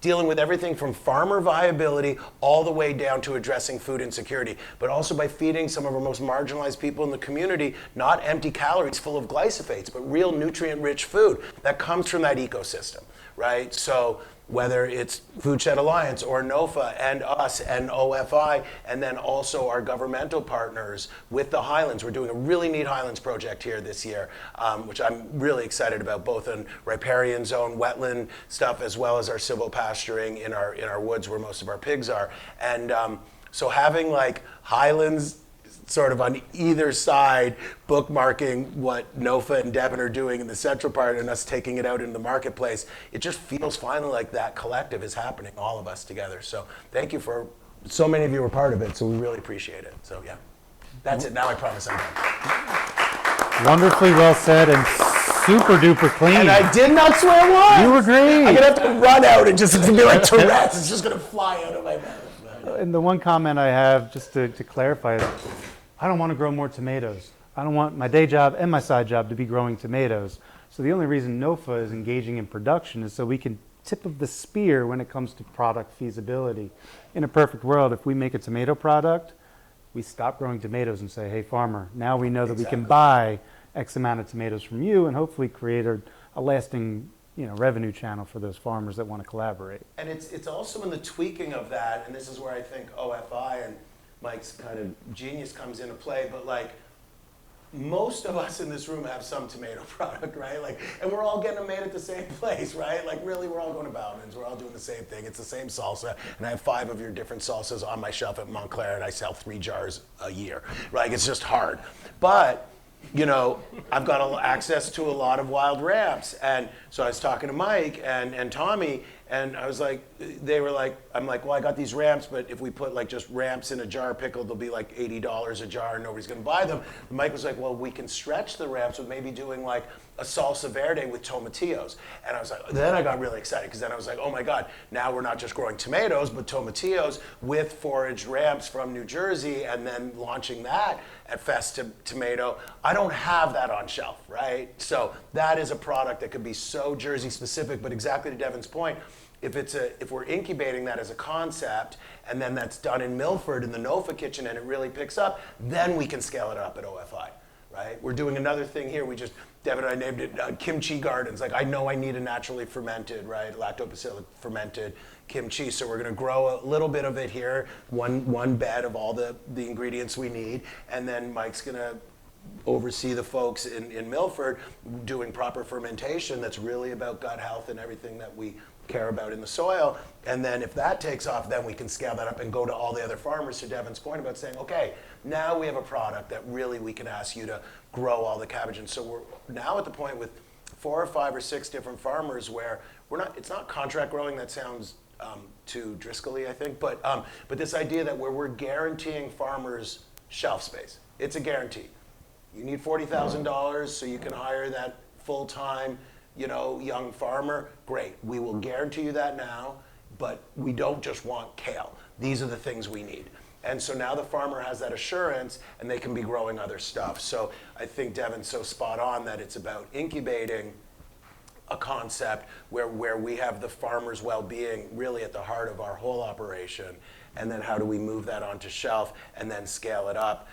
dealing with everything from farmer viability all the way down to addressing food insecurity, but also by feeding some of our most marginalized people in the community, not empty calories full of glyphosates, but real nutrient-rich food that comes from that ecosystem, right? So whether it's Foodshed Alliance or NOFA and us and OFI, and then also our governmental partners with the Highlands. We're doing a really neat Highlands project here this year, which I'm really excited about, both in riparian zone, wetland stuff, as well as our silvo pasturing in our woods where most of our pigs are. And so having like Highlands sort of on either side, bookmarking what NOFA and Devin are doing in the central part and us taking it out in the marketplace, it just feels finally like that collective is happening, all of us together. So thank you so many of you were part of it, so we really appreciate it. So yeah. That's it. Now I promise I'm done. Wonderfully well said and super duper clean. And I did not swear once. You were great. I'm gonna have to run out and just, it's gonna be like Tourette's. It's just gonna fly out of my mouth. And the one comment I have, just to clarify, is I don't want to grow more tomatoes. I don't want my day job and my side job to be growing tomatoes. So the only reason NOFA is engaging in production is so we can tip of the spear when it comes to product feasibility. In a perfect world, if we make a tomato product, we stop growing tomatoes and say, hey farmer, now we know that we can buy X amount of tomatoes from you and hopefully create a lasting revenue channel for those farmers that want to collaborate. And it's also in the tweaking of that, and this is where I think OFI and Mike's kind of genius comes into play, but like, most of us in this room have some tomato product, right? Like, and we're all getting them made at the same place, right? Like, really, we're all going to Bowman's. We're all doing the same thing. It's the same salsa, and I have 5 of your different salsas on my shelf at Montclair, and I sell 3 jars a year. Like, it's just hard. But, I've got access to a lot of wild ramps, and so I was talking to Mike and Tommy, and I was like, I'm like, well, I got these ramps, but if we put like just ramps in a jar pickled, they'll be like $80 a jar and nobody's gonna buy them. And Mike was like, well, we can stretch the ramps with maybe doing like a salsa verde with tomatillos. And I was like, then I got really excited because then I was like, oh my God, now we're not just growing tomatoes, but tomatillos with foraged ramps from New Jersey and then launching that at Fest Tomato. I don't have that on shelf, right? So that is a product that could be so Jersey specific, but exactly to Devin's point, if we're incubating that as a concept and then that's done in Milford in the NOFA kitchen and it really picks up, then we can scale it up at OFI, right? We're doing another thing here. Devin and I named it kimchi gardens. Like I know I need a naturally fermented, right, lactobacillic fermented kimchi. So we're gonna grow a little bit of it here, one bed of all the ingredients we need. And then Mike's gonna oversee the folks in Milford doing proper fermentation that's really about gut health and everything that we care about in the soil. And then if that takes off, then we can scale that up and go to all the other farmers, to Devin's point about saying, okay, now we have a product that really we can ask you to grow all the cabbage. And so we're now at the point with 4 or 5 or 6 different farmers where it's not contract growing, that sounds too Driscoll-y, I think, but this idea that where we're guaranteeing farmers shelf space. It's a guarantee. You need $40,000 so you can hire that full-time young farmer, great. We will guarantee you that now, but we don't just want kale. These are the things we need. And so now the farmer has that assurance and they can be growing other stuff. So I think Devin's so spot on that it's about incubating a concept where we have the farmer's well-being really at the heart of our whole operation. And then how do we move that onto shelf and then scale it up?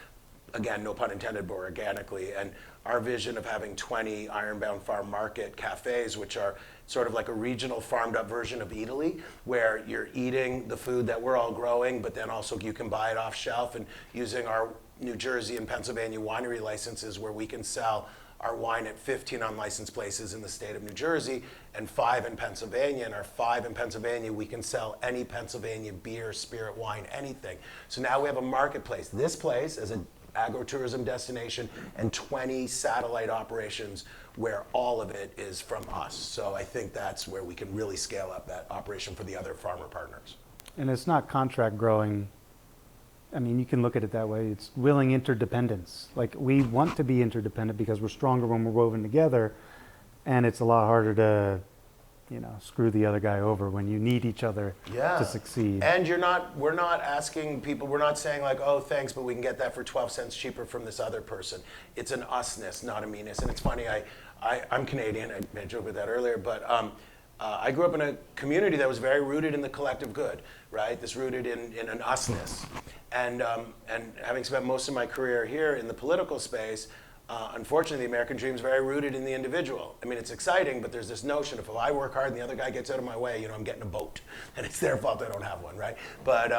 Again, no pun intended, but organically. And our vision of having 20 Ironbound Farm Market cafes, which are sort of like a regional farmed up version of Eataly, where you're eating the food that we're all growing, but then also you can buy it off shelf, and using our New Jersey and Pennsylvania winery licenses where we can sell our wine at 15 unlicensed places in the state of New Jersey and 5 in Pennsylvania. And our 5 in Pennsylvania, we can sell any Pennsylvania beer, spirit, wine, anything. So now we have a marketplace. This place as an agritourism destination and 20 satellite operations where all of it is from us. So I think that's where we can really scale up that operation for the other farmer partners. And it's not contract growing. I mean, you can look at it that way. It's willing interdependence. Like, we want to be interdependent because we're stronger when we're woven together, and it's a lot harder to, screw the other guy over when you need each other to succeed. And we're not asking people, we're not saying like, oh, thanks, but we can get that for 12 cents cheaper from this other person. It's an usness, not a meanness. And it's funny, I'm Canadian, I made a joke with that earlier, but I grew up in a community that was very rooted in the collective good, right? This rooted in an usness. And having spent most of my career here in the political space, unfortunately, the American dream is very rooted in the individual. I mean, it's exciting, but there's this notion if I work hard and the other guy gets out of my way, I'm getting a boat, and it's their fault I don't have one, right? But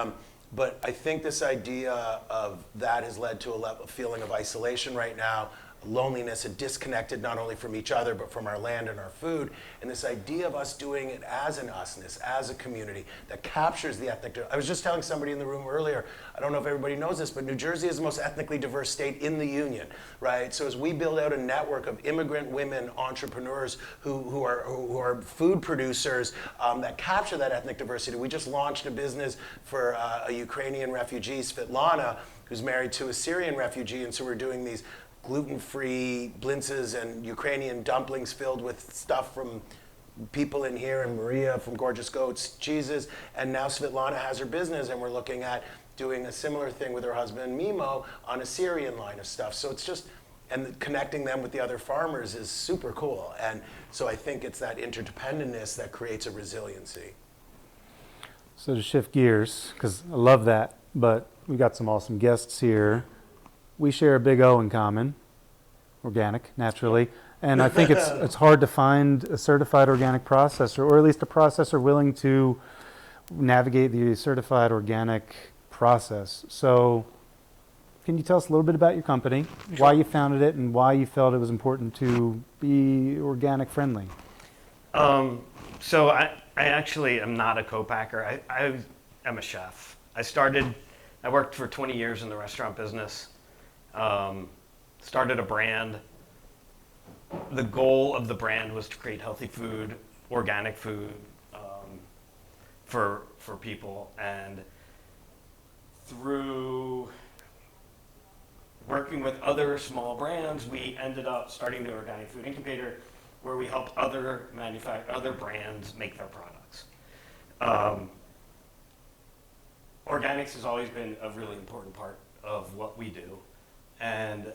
I think this idea of that has led to a feeling of isolation right now. loneliness and disconnected not only from each other but from our land and our food. And this idea of us doing it as an usness, as a community that captures the ethnic. I was just telling somebody in the room earlier, I don't know if everybody knows this, but New Jersey is the most ethnically diverse state in the union, right? So as we build out a network of immigrant women entrepreneurs who are food producers that capture that ethnic diversity. We just launched a business for a Ukrainian refugee, Svetlana, who's married to a Syrian refugee, and so we're doing these gluten-free blintzes and Ukrainian dumplings filled with stuff from people in here, and Maria from Gorgeous Goats cheeses, and now Svetlana has her business, and we're looking at doing a similar thing with her husband Mimo on a Syrian line of stuff. So it's just, and connecting them with the other farmers is super cool. And so I think it's that interdependentness that creates a resiliency. So to shift gears, because I love that, but we got some awesome guests here. We share a big O in common, organic, naturally. And I think it's hard to find a certified organic processor, or at least a processor willing to navigate the certified organic process. So can you tell us a little bit about your company, why you founded it, and why you felt it was important to be organic friendly? So I actually am not a co-packer. I am a chef. I worked for 20 years in the restaurant business. Started a brand. The goal of the brand was to create healthy food, organic food for people. And through working with other small brands, we ended up starting the Organic Food Incubator, where we helped other brands make their products. Organics has always been a really important part of what we do, and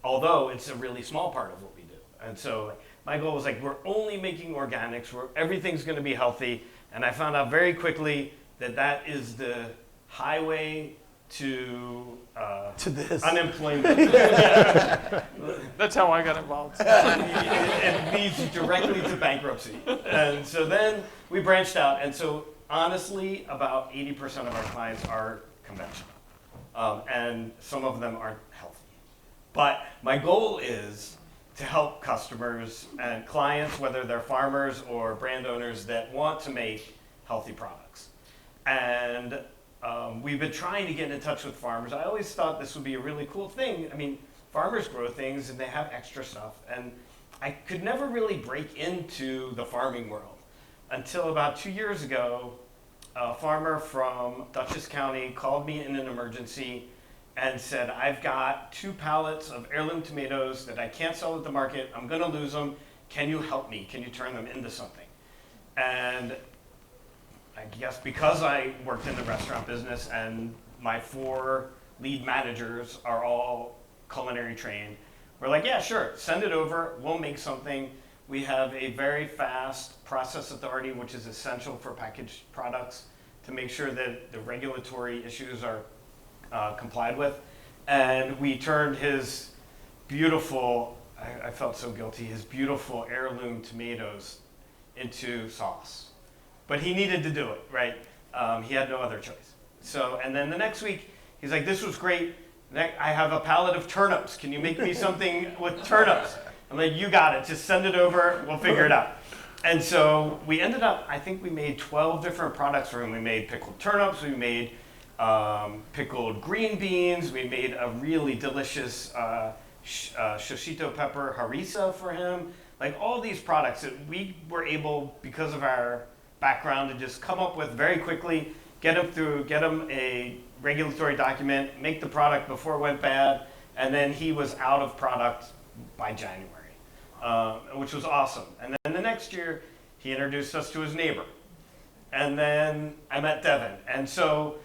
although it's a really small part of what we do. And so my goal was like, we're only making organics, everything's going to be healthy, and I found out very quickly that that is the highway to this unemployment. That's how I got involved. It leads directly to bankruptcy. And so then we branched out, and so honestly, about 80% of our clients are conventional, and some of them aren't healthy. But my goal is to help customers and clients, whether they're farmers or brand owners that want to make healthy products. And we've been trying to get in touch with farmers. I always thought this would be a really cool thing. I mean, farmers grow things and they have extra stuff, and I could never really break into the farming world until about 2 years ago. A farmer from Dutchess County called me in an emergency and said, I've got 2 pallets of heirloom tomatoes that I can't sell at the market. I'm going to lose them. Can you help me? Can you turn them into something? And I guess because I worked in the restaurant business and my 4 lead managers are all culinary trained, we're like, yeah, sure, send it over. We'll make something. We have a very fast process authority, which is essential for packaged products, to make sure that the regulatory issues are complied with. And we turned his beautiful, I felt so guilty, his beautiful heirloom tomatoes into sauce. But he needed to do it, right? He had no other choice. So, and then the next week, he's like, this was great. I have a pallet of turnips. Can you make me something with turnips? I'm like, you got it. Just send it over. We'll figure it out. And so we ended up, I think we made 12 different products for him. We made pickled turnips. We made pickled green beans. We made a really delicious shishito pepper harissa for him. Like all these products that we were able, because of our background, to just come up with very quickly, get him a regulatory document, make the product before it went bad, and then he was out of product by January, which was awesome. And then the next year, he introduced us to his neighbor. And then I met Devin. And so,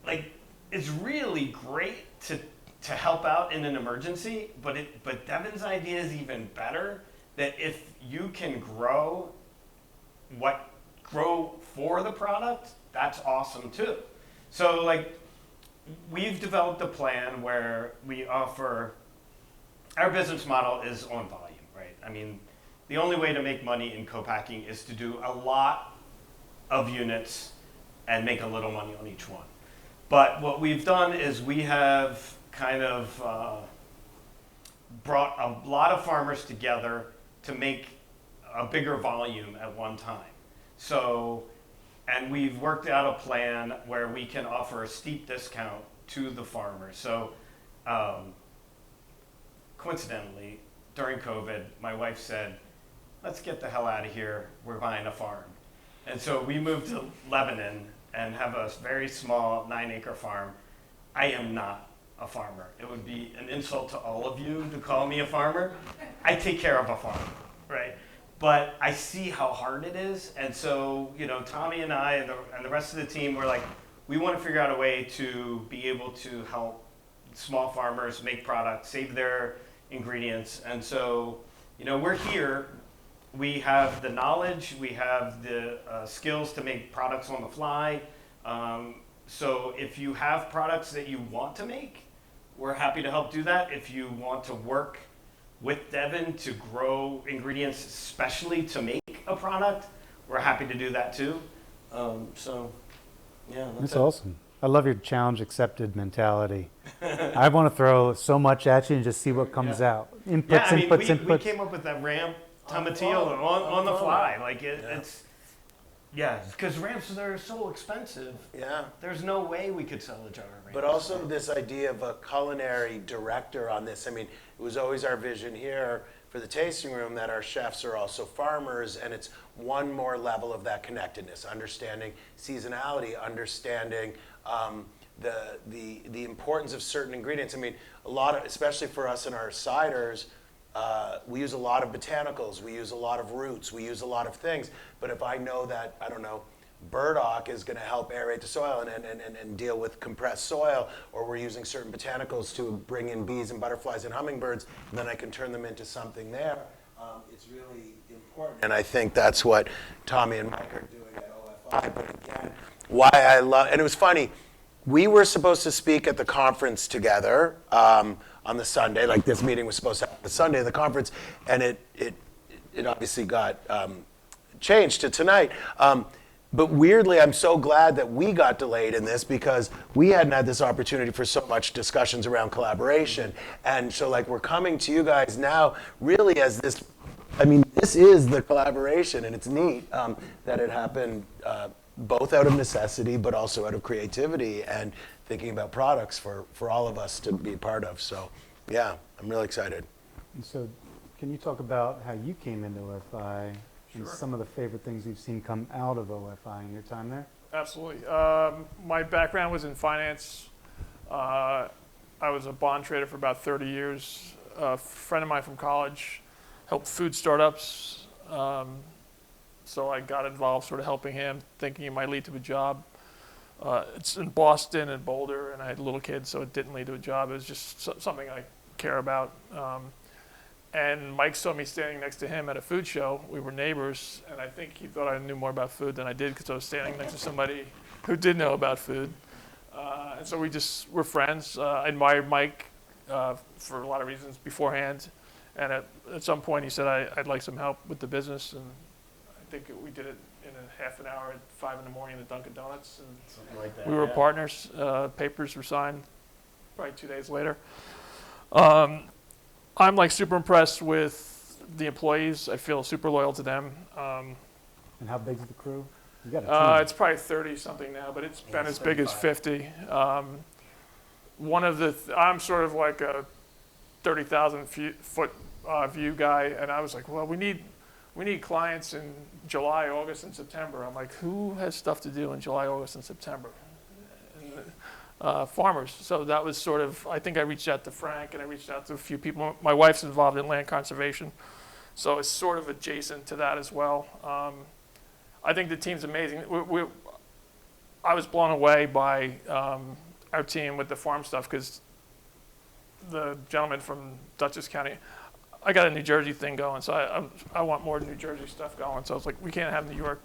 like, it's really great to help out in an emergency, but Devin's idea is even better, that if you can grow for the product, that's awesome too. So, like, we've developed a plan where we offer, our business model is on volume, right? I mean, the only way to make money in co-packing is to do a lot of units and make a little money on each one. But what we've done is we have kind of brought a lot of farmers together to make a bigger volume at one time. So, and we've worked out a plan where we can offer a steep discount to the farmers. So, coincidentally, during COVID, my wife said, let's get the hell out of here, we're buying a farm. And so we moved to Lebanon and have a very small 9-acre farm. I am not a farmer. It would be an insult to all of you to call me a farmer. I take care of a farm, right? But I see how hard it is. And so, you know, Tommy and I and the rest of the team were like, we want to figure out a way to be able to help small farmers make products, save their ingredients. And so, you know, we're here. We have the knowledge, we have the skills to make products on the fly. So if you have products that you want to make, we're happy to help do that. If you want to work with Devin to grow ingredients especially to make a product, we're happy to do that too. So, yeah. That's awesome. I love your challenge accepted mentality. I want to throw so much at you and just see what comes out. Inputs, yeah, I mean, inputs. We came up with that ramp tomatillo on the fly. Like it's, yeah, because ramps, they're so expensive. Yeah. There's no way we could sell a jar of ramps. But also this idea of a culinary director on this. I mean, it was always our vision here for the tasting room that our chefs are also farmers, and it's one more level of that connectedness, understanding seasonality, understanding the importance of certain ingredients. I mean, a lot of, especially for us in our ciders, we use a lot of botanicals, we use a lot of roots, we use a lot of things. But if I know that, I don't know, burdock is going to help aerate the soil and deal with compressed soil, or we're using certain botanicals to bring in bees and butterflies and hummingbirds, and then I can turn them into something there. It's really important. And I think that's what Tommy and Mike are doing at OFI. But again, why I love, and it was funny, we were supposed to speak at the conference together on the Sunday, like this meeting was supposed to happen the Sunday of the conference, and it obviously got changed to tonight. But weirdly, I'm so glad that we got delayed in this because we hadn't had this opportunity for so much discussions around collaboration. And so like we're coming to you guys now really as this, I mean, this is the collaboration, and it's neat that it happened both out of necessity, but also out of creativity and thinking about products for all of us to be a part of. So yeah, I'm really excited. And so can you talk about how you came into OFI and some of the favorite things you've seen come out of OFI in your time there? Absolutely. My background was in finance. I was a bond trader for about 30 years. A friend of mine from college helped food startups. So I got involved sort of helping him, thinking it might lead to a job. It's in Boston and Boulder, and I had little kids, so it didn't lead to a job. It was just something I care about. And Mike saw me standing next to him at a food show. We were neighbors, and I think he thought I knew more about food than I did because I was standing next to somebody who did know about food. And so we just were friends. I admired Mike for a lot of reasons beforehand. And at some point he said, I'd like some help with the business. And I think we did it in a half an hour at 5 in the morning at Dunkin' Donuts. And something like that. We were partners. Papers were signed probably 2 days later. I'm like super impressed with the employees. I feel super loyal to them. And how big's the crew? You got a team. It's probably 30 something now, but it's been as big as 50. I'm sort of like a 30,000 foot view guy, and I was like, well, we need clients in July, August, and September. I'm like, who has stuff to do in July, August, and September? Farmers. So that was sort of, I think I reached out to Frank and I reached out to a few people. My wife's involved in land conservation, so it's sort of adjacent to that as well. I think the team's amazing. I was blown away by our team with the farm stuff because the gentleman from Dutchess County, I got a New Jersey thing going, so I want more New Jersey stuff going. So I was like, we can't have New York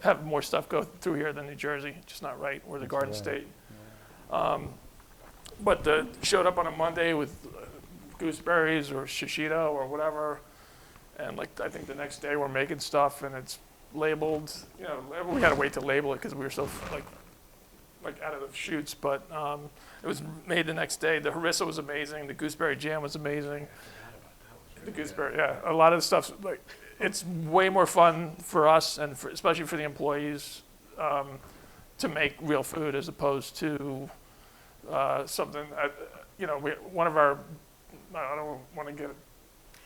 have more stuff go through here than New Jersey. It's just not right. We're the Garden State. But showed up on a Monday with gooseberries or shishito or whatever, and like I think the next day we're making stuff and it's labeled. You know, we had to wait to label it because we were so like like out of the shoots, but it was made the next day. The harissa was amazing. The gooseberry jam was amazing. The gooseberry, yeah. A lot of the stuff's like, it's way more fun for us and especially for the employees to make real food as opposed to something. One of our, I don't want to get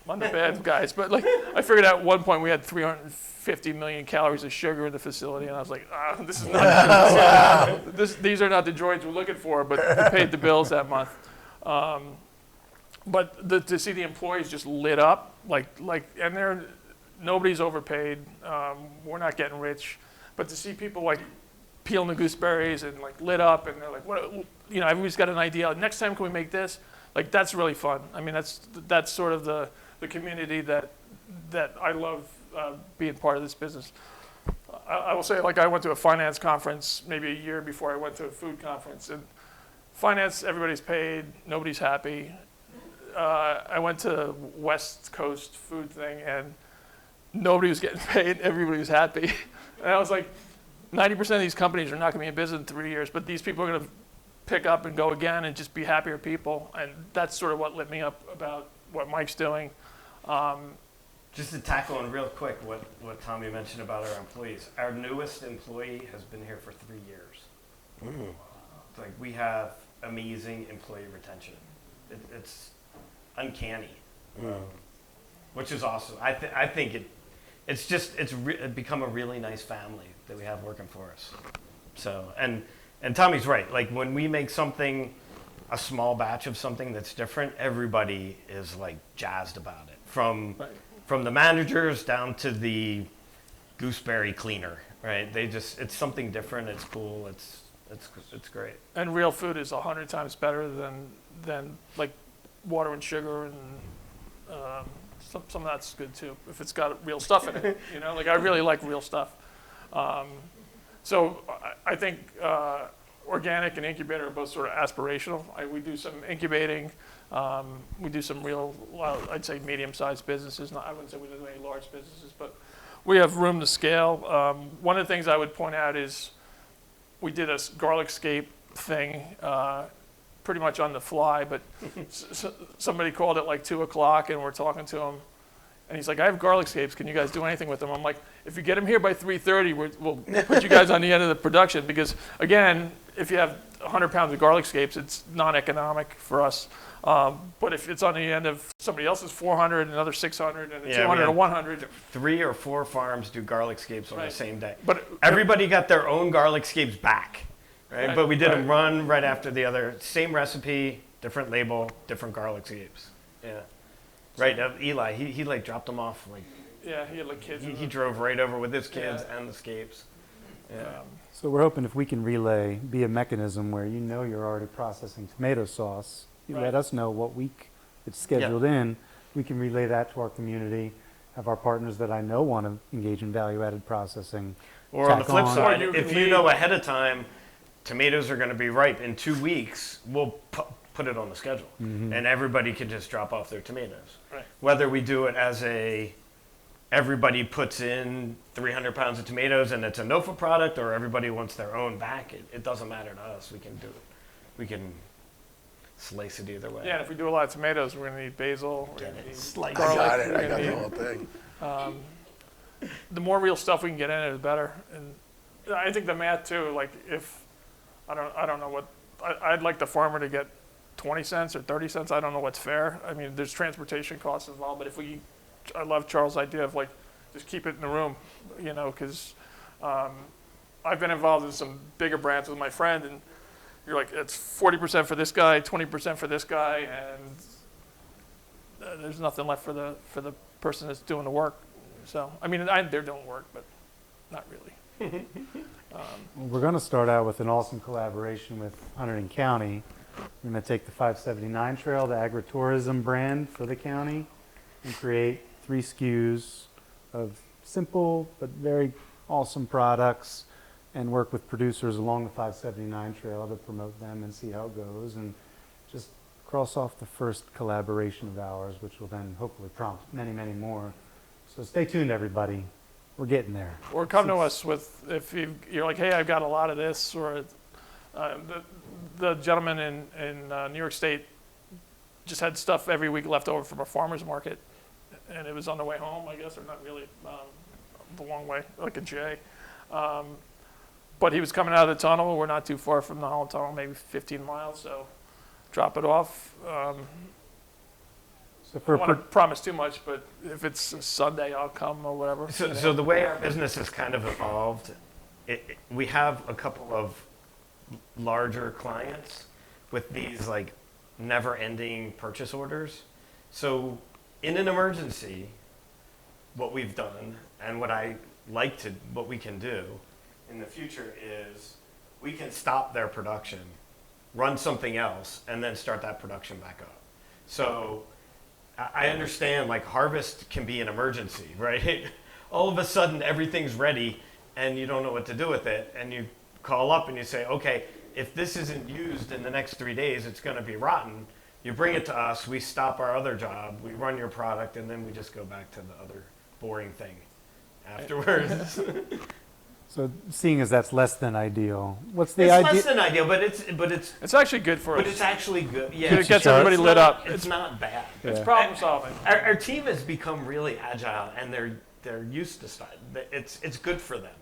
under bad guys, but like I figured out at one point we had 350 million calories of sugar in the facility, and I was like, this is not these are not the droids we're looking for, but we paid the bills that month. But to see the employees just lit up, and nobody's overpaid. We're not getting rich, but to see people like peeling the gooseberries and like lit up, and they're like, what? Everybody's got an idea. Next time, can we make this? Like that's really fun. I mean, that's sort of the community that I love being part of this business. I will say, like I went to a finance conference maybe a year before I went to a food conference, and finance, everybody's paid, nobody's happy. I went to West Coast food thing, and nobody was getting paid, everybody was happy. And I was like, 90% of these companies are not going to be in business in 3 years, but these people are going to pick up and go again and just be happier people. And that's sort of what lit me up about what Mike's doing. Just to tackle on real quick what Tommy mentioned about our employees. Our newest employee has been here for 3 years. Like we have amazing employee retention. It's uncanny, which is awesome. I think it's become a really nice family that we have working for us. So and Tommy's right. Like when we make something, a small batch of something that's different, everybody is like jazzed about it. From the managers down to the gooseberry cleaner, right? It's something different. It's cool. It's great. And real food is 100 times better than like water and sugar, and some of that's good too if it's got real stuff in it. Like I really like real stuff. So I think organic and incubator are both sort of aspirational. We do some incubating. We do some real, I'd say medium-sized businesses. I wouldn't say we do any large businesses, but we have room to scale. One of the things I would point out is we did a garlic scape thing pretty much on the fly, but somebody called at like 2 o'clock and we're talking to him. And he's like, I have garlic scapes. Can you guys do anything with them? I'm like, if you get them here by 3:30, we'll put you guys on the end of the production. Because, again, if you have 100 pounds of garlic scapes, it's non-economic for us. But if it's on the end of somebody else's 400, another 600, and 200 and 100. 3 or 4 farms do garlic scapes on the same day. But everybody got their own garlic scapes back, right? But we did them run right after the other. Same recipe, different label, different garlic scapes. Yeah. Right, Eli, he like dropped them off like. Yeah, he had like kids. He drove right over with his kids and the scapes. Yeah. So we're hoping if we can be a mechanism where you're already processing tomato sauce, you let us know what week it's scheduled in, we can relay that to our community, have our partners that I know want to engage in value-added processing. Or on the flip side, if you know ahead of time, tomatoes are going to be ripe in 2 weeks, we'll put it on the schedule, and everybody can just drop off their tomatoes. Right. Whether we do it as everybody puts in 300 pounds of tomatoes and it's a NOFA product, or everybody wants their own back, it doesn't matter to us. We can do it. We can slice it either way. Yeah, and if we do a lot of tomatoes, we're going to need basil. We're going to need Slice. garlic. I got the whole thing. The more real stuff we can get in it, the better. And I think the math too. Like if I don't know what I'd like the farmer to get 20 cents or 30 cents. I don't know what's fair. I mean, there's transportation costs involved, but I love Charles' idea of like, just keep it in the room, because I've been involved in some bigger brands with my friend, and you're like, it's 40% for this guy, 20% for this guy, and there's nothing left for the person that's doing the work. So, I mean, they're doing work, but not really. We're going to start out with an awesome collaboration with Hunterdon County. We're going to take the 579 Trail, the agritourism brand for the county, and create 3 SKUs of simple but very awesome products, and work with producers along the 579 Trail to promote them and see how it goes, and just cross off the first collaboration of ours, which will then hopefully prompt many, many more. So stay tuned, everybody. We're getting there. Or come to us if you're like, hey, I've got a lot of this, or The gentleman in New York State just had stuff every week left over from a farmer's market, and it was on the way home, I guess, or not really the long way, like a J. But he was coming out of the tunnel. We're not too far from the Holland Tunnel, maybe 15 miles, so drop it off. So I don't want to promise too much, but if it's a Sunday, I'll come or whatever. So the way our business has kind of evolved, we have a couple of larger clients with these like never-ending purchase orders. So in an emergency, what we've done and what we can do in the future is we can stop their production, run something else, and then start that production back up. So I understand like harvest can be an emergency, right? All of a sudden everything's ready and you don't know what to do with it, and you call up and you say, okay, if this isn't used in the next 3 days, it's going to be rotten. You bring it to us, we stop our other job, we run your product, and then we just go back to the other boring thing afterwards. So seeing as that's less than ideal, what's the It's idea? less than ideal, but it's actually good for us. But it's actually good. Yeah, It gets everybody lit up. It's not bad. It's problem solving. Our team has become really agile, and they're used to stuff. It's good for them,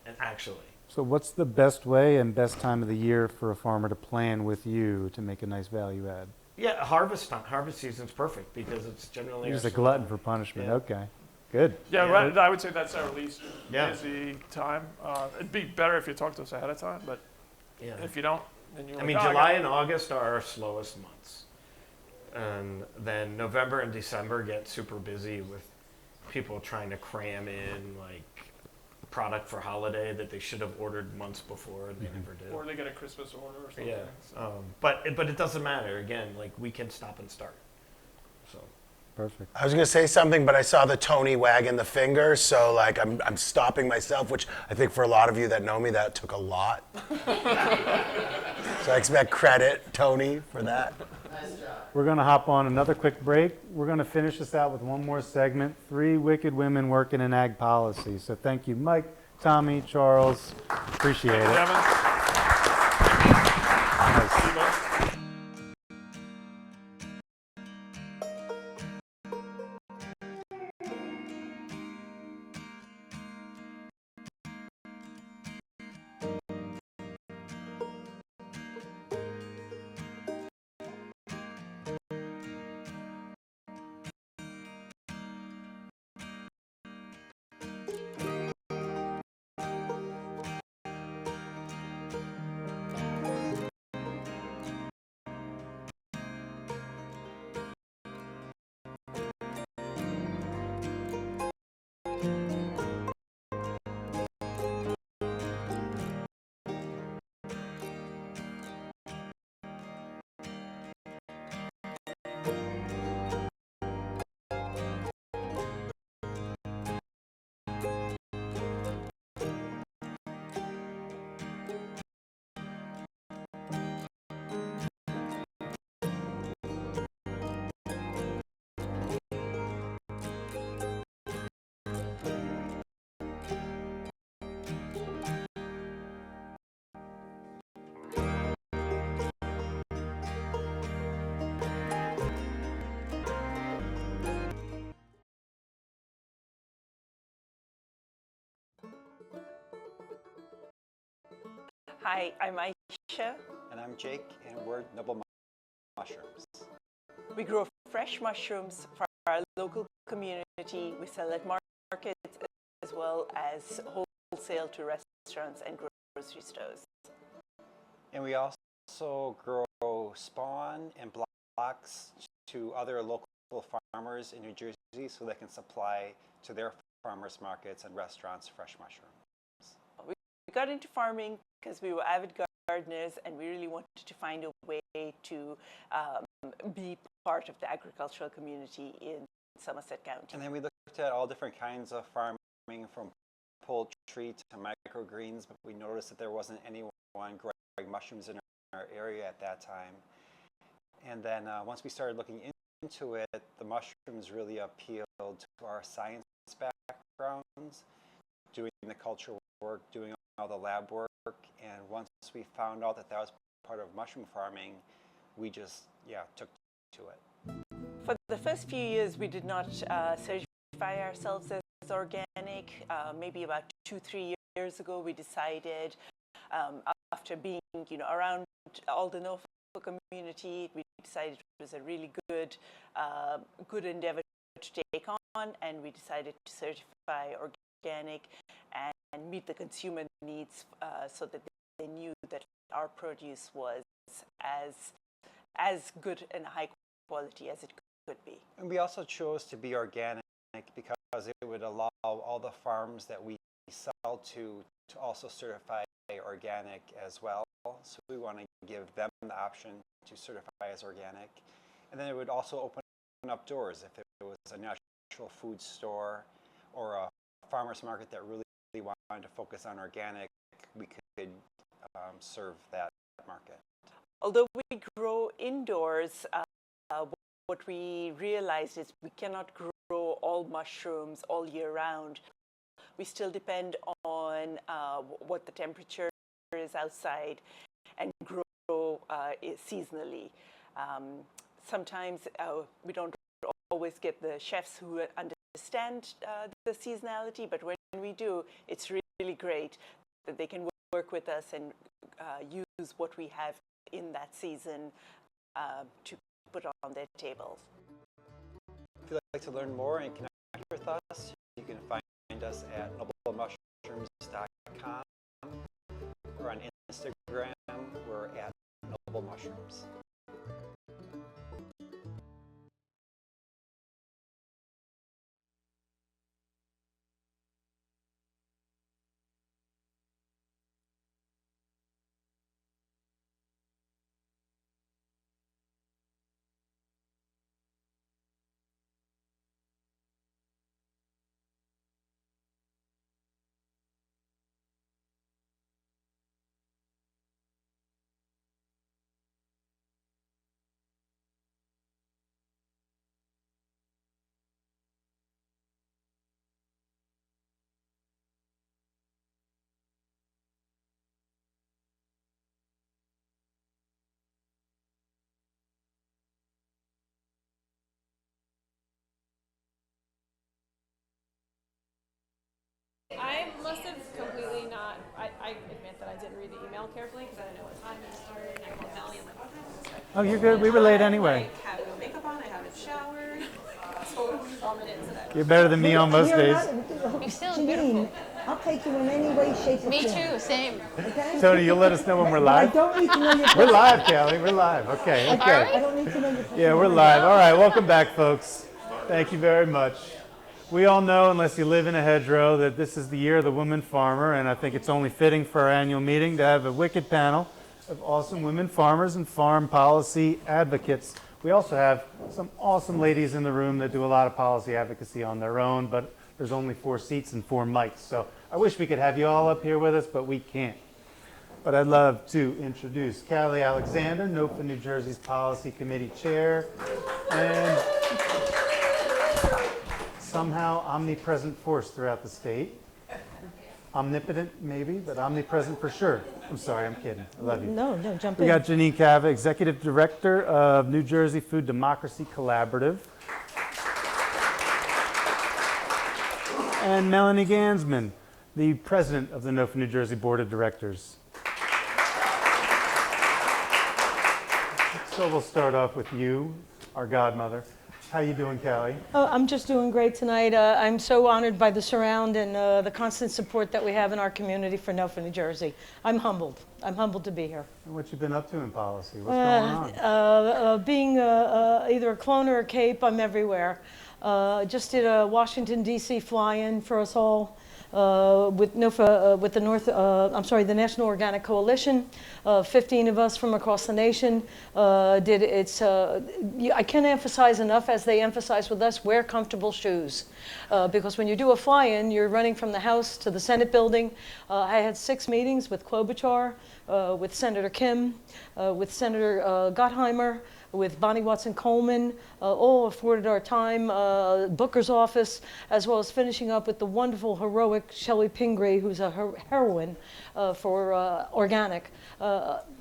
and actually. So what's the best way and best time of the year for a farmer to plan with you to make a nice value add? Yeah, harvest season's perfect because it's generally. You're just a glutton for punishment. Yeah. Okay, good. Yeah, right, I would say that's our least Yeah. busy time. It'd be better if you talk to us ahead of time, but Yeah. if you don't, then you're I mean, July and August are our slowest months. And then November and December get super busy with people trying to cram in like product for holiday that they should have ordered months before and they never did. Or they get a Christmas order or something. Yeah, but it doesn't matter. Again, like we can stop and start. So perfect. I was going to say something, but I saw the Tony wagging the finger, so like I'm stopping myself, which I think for a lot of you that know me, that took a lot. So I expect credit, Tony, for that. Nice job. We're going to hop on another quick break. We're going to finish this out with one more segment, 3 wicked women working in ag policy. So thank you, Mike, Tommy, Charles. Appreciate it. Nice. Hi, I'm Aisha. And I'm Jake, and we're Noble Mushrooms. We grow fresh mushrooms for our local community. We sell at markets as well as wholesale to restaurants and grocery stores. And we also grow spawn and blocks to other local farmers in New Jersey so they can supply to their farmers markets and restaurants fresh mushrooms. We got into farming because we were avid gardeners and we really wanted to find a way to be part of the agricultural community in Somerset County. And then we looked at all different kinds of farming, from poultry to microgreens, but we noticed that there wasn't anyone growing mushrooms in our area at that time. And then once we started looking into it, the mushrooms really appealed to our science backgrounds, doing the culture work, doing all the lab work, and once we found out that that was part of mushroom farming, we just, took to it. For the first few years, we did not certify ourselves as organic. Maybe about 2-3 years ago, we decided, after being around all the NOFA community, we decided it was a really good endeavor to take on, and we decided to certify organic and meet the consumer needs so that they knew that our produce was as good and high quality as it could be. And we also chose to be organic because it would allow all the farms that we sell to also certify organic as well. So we want to give them the option to certify as organic. And then it would also open up doors if it was a natural food store or a farmer's market that really wanted to focus on organic, we could serve that market. Although we grow indoors, what we realized is we cannot grow all mushrooms all year round. We still depend on what the temperature is outside and grow seasonally. Sometimes we don't always get the chefs who understand the seasonality, but when we do, it's really great that they can work with us and use what we have in that season to put on their tables. If you'd like to learn more and connect with us, you can find us at noblemushrooms.com or on Instagram, we're at noblemushrooms. I must have completely not, I admit that I didn't read the email carefully because I didn't know what time it started, and I called Melanie, I'm like, what time is it? Oh, you're good. We were late anyway. I have no makeup on, I haven't showered, totally vomited today. You're better than me on most days. You're still Janine, I'll take you in any way, shape, or form. Me too, same. Okay? Tony, you'll let us know when we're live? I don't need to know your We're live, Callie. We're live. Okay, okay. I don't need to know your Yeah, we're live. All right, welcome back, folks. Thank you very much. We all know, unless you live in a hedgerow, that this is the year of the woman farmer, and I think it's only fitting for our annual meeting to have a wicked panel of awesome women farmers and farm policy advocates. We also have some awesome ladies in the room that do a lot of policy advocacy on their own, but there's only 4 seats and 4 mics, so I wish we could have you all up here with us, but we can't. But I'd love to introduce Callie Alexander, NOFA New Jersey's Policy Committee Chair, and somehow omnipresent force throughout the state. Omnipotent, maybe, but omnipresent for sure. I'm sorry, I'm kidding. I love you. No, jump in. We got Janine Cava, Executive Director of New Jersey Food Democracy Collaborative. And Melanie Gansman, the President of the NOFA New Jersey Board of Directors. So we'll start off with you, our godmother. How you doing, Callie? Oh, I'm just doing great tonight. I'm so honored by the surround and the constant support that we have in our community for NOFA New Jersey. I'm humbled. I'm humbled to be here. And what you been up to in policy? What's going on? Being either a clone or a cape, I'm everywhere. Just did a Washington, D.C. fly-in for us all. With NOFA, with the National Organic Coalition, 15 of us from across the nation did its, I can't emphasize enough, as they emphasize with us, wear comfortable shoes. Because when you do a fly-in, you're running from the House to the Senate building. I had 6 meetings with Klobuchar, with Senator Kim, with Senator Gottheimer, with Bonnie Watson-Coleman, all afforded our time, Booker's office, as well as finishing up with the wonderful, heroic Shelley Pingree, who's a heroine for organic.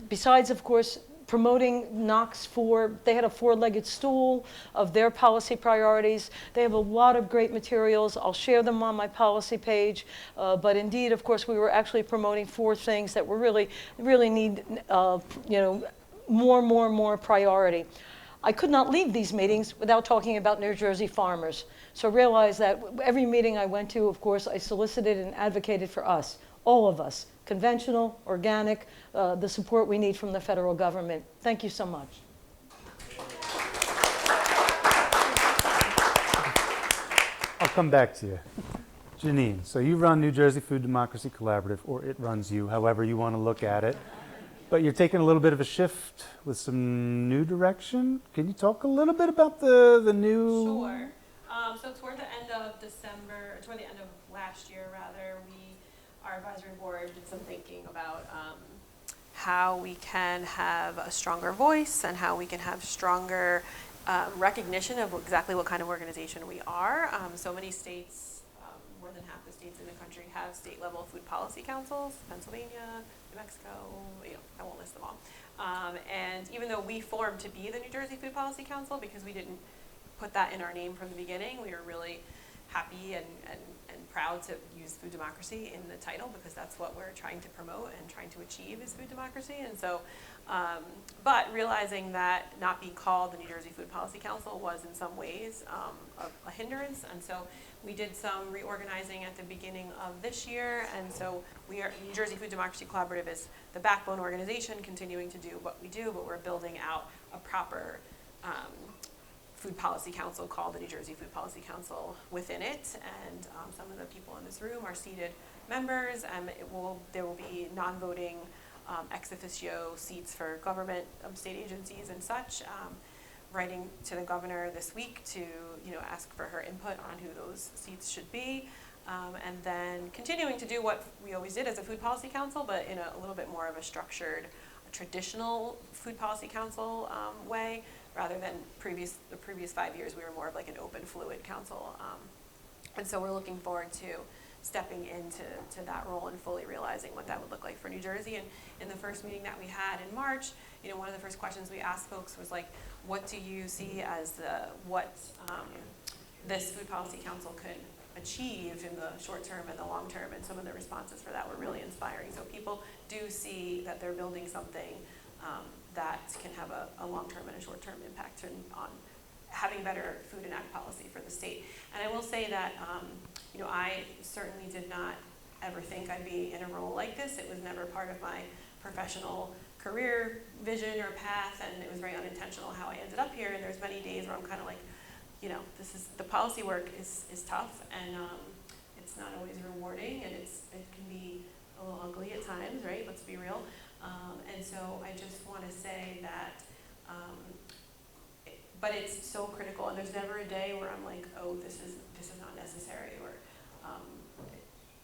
Besides, of course, promoting Knox they had a four-legged stool of their policy priorities. They have a lot of great materials. I'll share them on my policy page. But indeed, of course, we were actually promoting 4 things that were really need, more priority. I could not leave these meetings without talking about New Jersey farmers. So realize that every meeting I went to, of course, I solicited and advocated for us, all of us, conventional, organic, the support we need from the federal government. Thank you so much. I'll come back to you. Janine, so you run New Jersey Food Democracy Collaborative, or it runs you, however you want to look at it. But you're taking a little bit of a shift with some new direction. Can you talk a little bit about the new? Sure. So toward the end of December, toward the end of last year, rather, our advisory board did some thinking about how we can have a stronger voice and how we can have stronger recognition of exactly what kind of organization we are. So many states, more than half the states in the country, have state-level food policy councils. Pennsylvania, New Mexico, I won't list them all. And even though we formed to be the New Jersey Food Policy Council, because we didn't put that in our name from the beginning, we were really happy and proud to use food democracy in the title, because that's what we're trying to promote and trying to achieve is food democracy. And so, but realizing that not being called the New Jersey Food Policy Council was in some ways a hindrance. And so we did some reorganizing at the beginning of this year. And so New Jersey Food Democracy Collaborative is the backbone organization continuing to do what we do, but we're building out a proper Food Policy Council called the New Jersey Food Policy Council within it, and some of the people in this room are seated members, and there will be non-voting ex officio seats for government state agencies and such. Writing to the governor this week to ask for her input on who those seats should be, and then continuing to do what we always did as a Food Policy Council, but in a little bit more of a structured, traditional Food Policy Council way. Rather than the previous 5 years, we were more of like an open, fluid council. And so we're looking forward to stepping into that role and fully realizing what that would look like for New Jersey. And in the first meeting that we had in March, one of the first questions we asked folks was like, what do you see as what this Food Policy Council could achieve in the short term and the long term? And some of the responses for that were really inspiring. So people do see that they're building something that can have a long-term and a short-term impact on having better food and ag policy for the state. And I will say that, I certainly did not ever think I'd be in a role like this. It was never part of my professional career vision or path, and it was very unintentional how I ended up here. And there's many days where I'm kind of like, the policy work is tough, and it's not always rewarding, and it can be a little ugly at times, right? Let's be real. And so I just want to say that, but it's so critical, and there's never a day where I'm like, oh, this is not necessary, or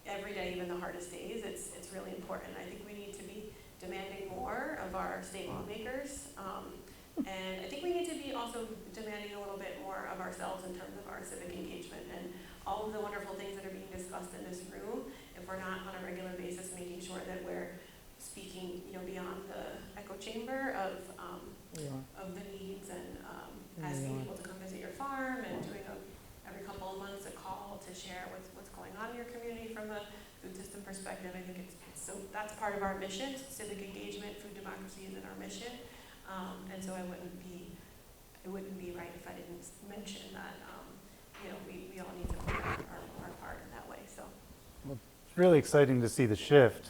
every day, even the hardest days, it's really important. I think we need to be demanding more of our state lawmakers, and I think we need to be also demanding a little bit more of ourselves in terms of our civic engagement and all of the wonderful things that are being discussed in this room. If we're not on a regular basis making sure that we're speaking, beyond the echo chamber of the needs, and asking people to come visit your farm, and doing every couple of months a call to share what's going on in your community from a food system perspective. I think so that's part of our mission. Civic engagement, food democracy is in our mission, and so it wouldn't be right if I didn't mention that. We all need to play our part in that way. So It's really exciting to see the shift.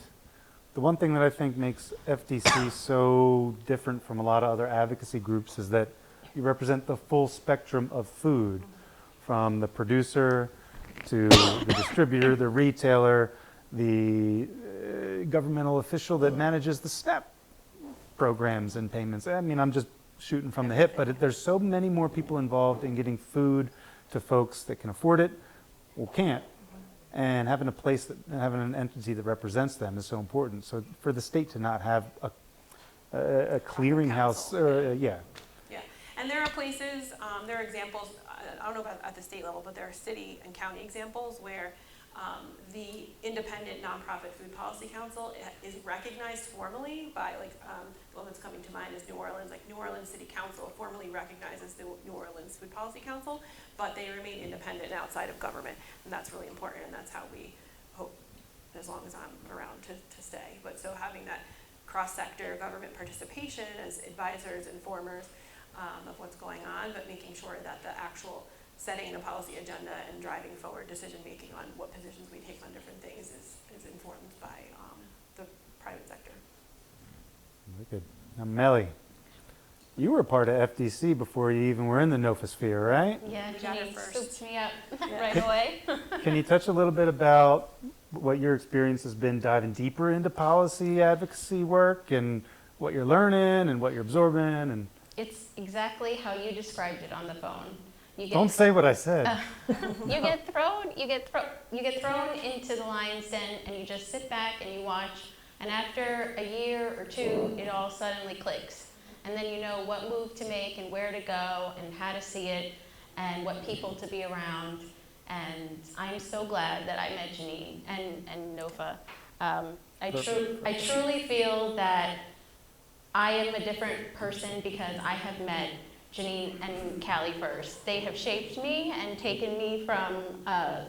The one thing that I think makes FDC so different from a lot of other advocacy groups is that you represent the full spectrum of food, from the producer to the distributor, the retailer, the governmental official that manages the SNAP programs and payments. I mean, I'm just shooting from the hip, but there's so many more people involved in getting food to folks that can afford it or can't. and having a place that, having an entity that represents them is so important. So for the state to not have a clearinghouse, yeah. Yeah, and there are places, there are examples, I don't know about at the state level, but there are city and county examples where the Independent Nonprofit Food Policy Council is recognized formally by, like, the one that's coming to mind is New Orleans. Like, New Orleans City Council formally recognizes the New Orleans Food Policy Council, but they remain independent outside of government, and that's really important, and that's how we hope, as long as I'm around, to stay. But so having that cross-sector government participation as advisors, informers of what's going on, but making sure that the actual setting the policy agenda and driving forward decision-making on what positions we take on different things is informed by the private sector. Very good. Now, Melly, you were a part of FDC before you even were in the NOFA sphere, right? Yeah, You got it Janine first. scooped me up right away. Can you touch a little bit about what your experience has been diving deeper into policy advocacy work and what you're learning and what you're absorbing? And It's exactly how you described it on the phone. don't say what I said. You get thrown into the lion's den, and you just sit back and you watch. And after a year or two, it all suddenly clicks. And then you know what move to make and where to go and how to see it and what people to be around. And I'm so glad that I met Janine and NOFA. I truly feel that I am a different person because I have met Janine and Callie first. They have shaped me and taken me from a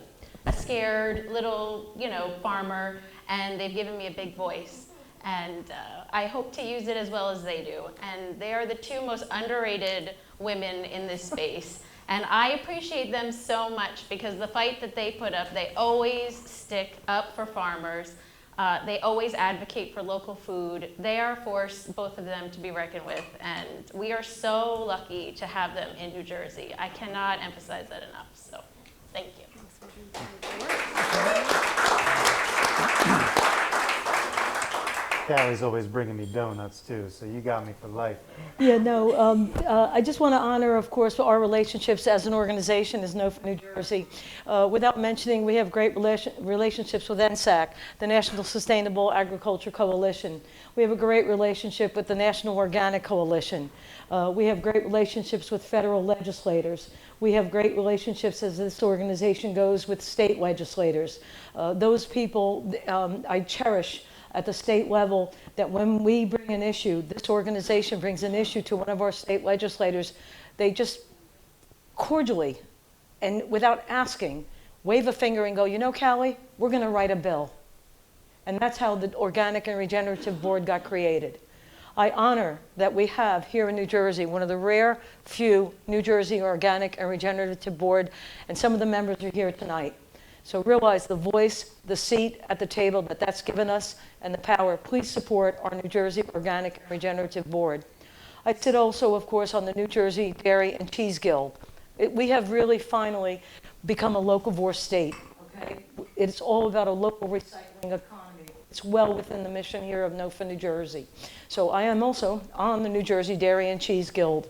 scared little, farmer, and they've given me a big voice. And I hope to use it as well as they do. And they are the two most underrated women in this space. And I appreciate them so much because the fight that they put up, they always stick up for farmers. They always advocate for local food. They are a force, both of them, to be reckoned with. And we are so lucky to have them in New Jersey. I cannot emphasize that enough. So thank you. Callie's always bringing me donuts too, so you got me for life. Yeah, no, I just want to honor, of course, our relationships as an organization as NOFA New Jersey. Without mentioning, we have great relationships with NSAC, the National Sustainable Agriculture Coalition. We have a great relationship with the National Organic Coalition. We have great relationships with federal legislators. We have great relationships, as this organization goes, with state legislators. Those people I cherish at the state level, that when we bring an issue, this organization brings an issue to one of our state legislators, they just cordially and without asking, wave a finger and go, Callie, we're going to write a bill. And that's how the Organic and Regenerative Board got created. I honor that we have here in New Jersey one of the rare few New Jersey Organic and Regenerative Board, and some of the members are here tonight. So realize the voice, the seat at the table that that's given us, and the power. Please support our New Jersey Organic and Regenerative Board. I sit also, of course, on the New Jersey Dairy and Cheese Guild. We have really finally become a locavore state. Okay? It's all about a local recycling economy. It's well within the mission here of NOFA New Jersey. So I am also on the New Jersey Dairy and Cheese Guild.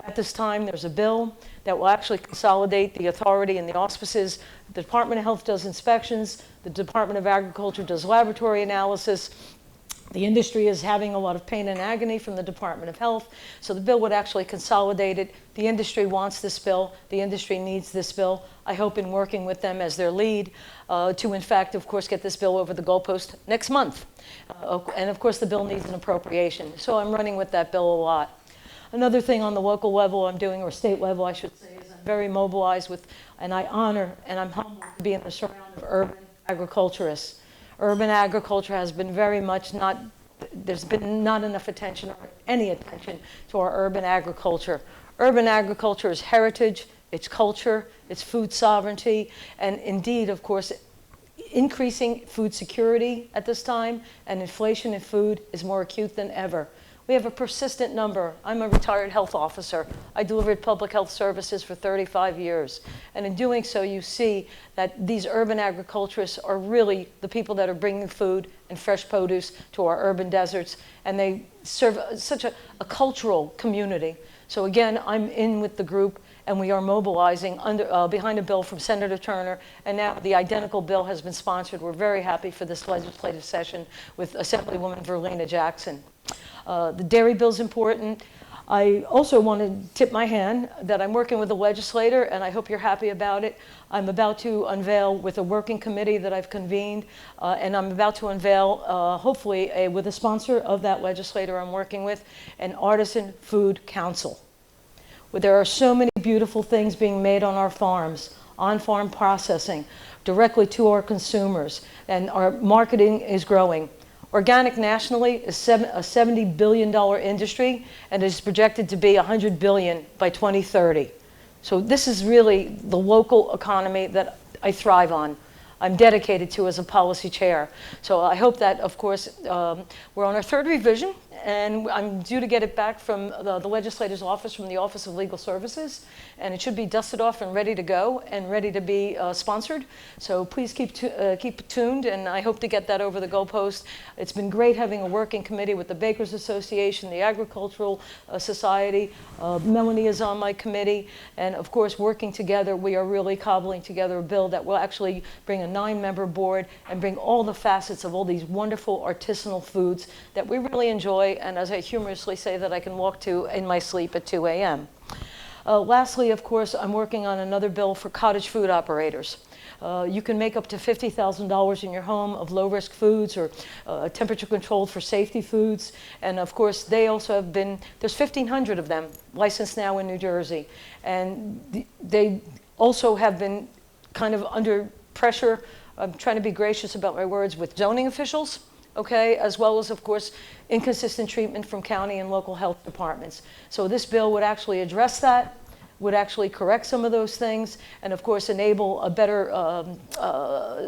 At this time, there's a bill that will actually consolidate the authority and the auspices. The Department of Health does inspections. The Department of Agriculture does laboratory analysis. The industry is having a lot of pain and agony from the Department of Health. So the bill would actually consolidate it. The industry wants this bill. The industry needs this bill. I hope in working with them as their lead to, in fact, of course, get this bill over the goalpost next month. And of course, the bill needs an appropriation. So I'm running with that bill a lot. Another thing on the local level I'm doing, or state level, I should say, is I'm very mobilized with, and I honor, and I'm humbled to be in the surround of urban agriculturists. Urban agriculture has been very much not, there's been not enough attention or any attention to our urban agriculture. Urban agriculture is heritage, it's culture, it's food sovereignty, and indeed, of course, increasing food security at this time, and inflation in food is more acute than ever. We have a persistent number. I'm a retired health officer. I delivered public health services for 35 years. And in doing so, you see that these urban agriculturists are really the people that are bringing food and fresh produce to our urban deserts. And they serve such a cultural community. So again, I'm in with the group, and we are mobilizing behind a bill from Senator Turner, and now the identical bill has been sponsored. We're very happy for this legislative session with Assemblywoman Verlena Jackson. The dairy bill is important. I also want to tip my hand that I'm working with a legislator, and I hope you're happy about it. I'm about to unveil with a working committee that I've convened, and I'm about to unveil, hopefully, with a sponsor of that legislator I'm working with, an artisan food council. Where there are so many beautiful things being made on our farms, on-farm processing, directly to our consumers, and our marketing is growing. Organic nationally is a $70 billion industry and is projected to be $100 billion by 2030. So this is really the local economy that I thrive on. I'm dedicated to as a policy chair. So I hope that, of course, we're on our third revision, and I'm due to get it back from the legislator's office, from the Office of Legal Services, and it should be dusted off and ready to go and ready to be sponsored. So please keep tuned, and I hope to get that over the goalpost. It's been great having a working committee with the Bakers Association, the Agricultural Society. Melanie is on my committee, and of course, working together, we are really cobbling together a bill that will actually bring a 9-member board and bring all the facets of all these wonderful artisanal foods that we really enjoy, and as I humorously say, that I can walk to in my sleep at 2 a.m. Lastly, of course, I'm working on another bill for cottage food operators. You can make up to $50,000 in your home of low-risk foods or temperature controlled for safety foods. And of course, they also have been, there's 1,500 of them licensed now in New Jersey. And they also have been kind of under pressure. I'm trying to be gracious about my words with zoning officials, okay, as well as, of course, inconsistent treatment from county and local health departments. So this bill would actually address that, would actually correct some of those things, and of course enable a better,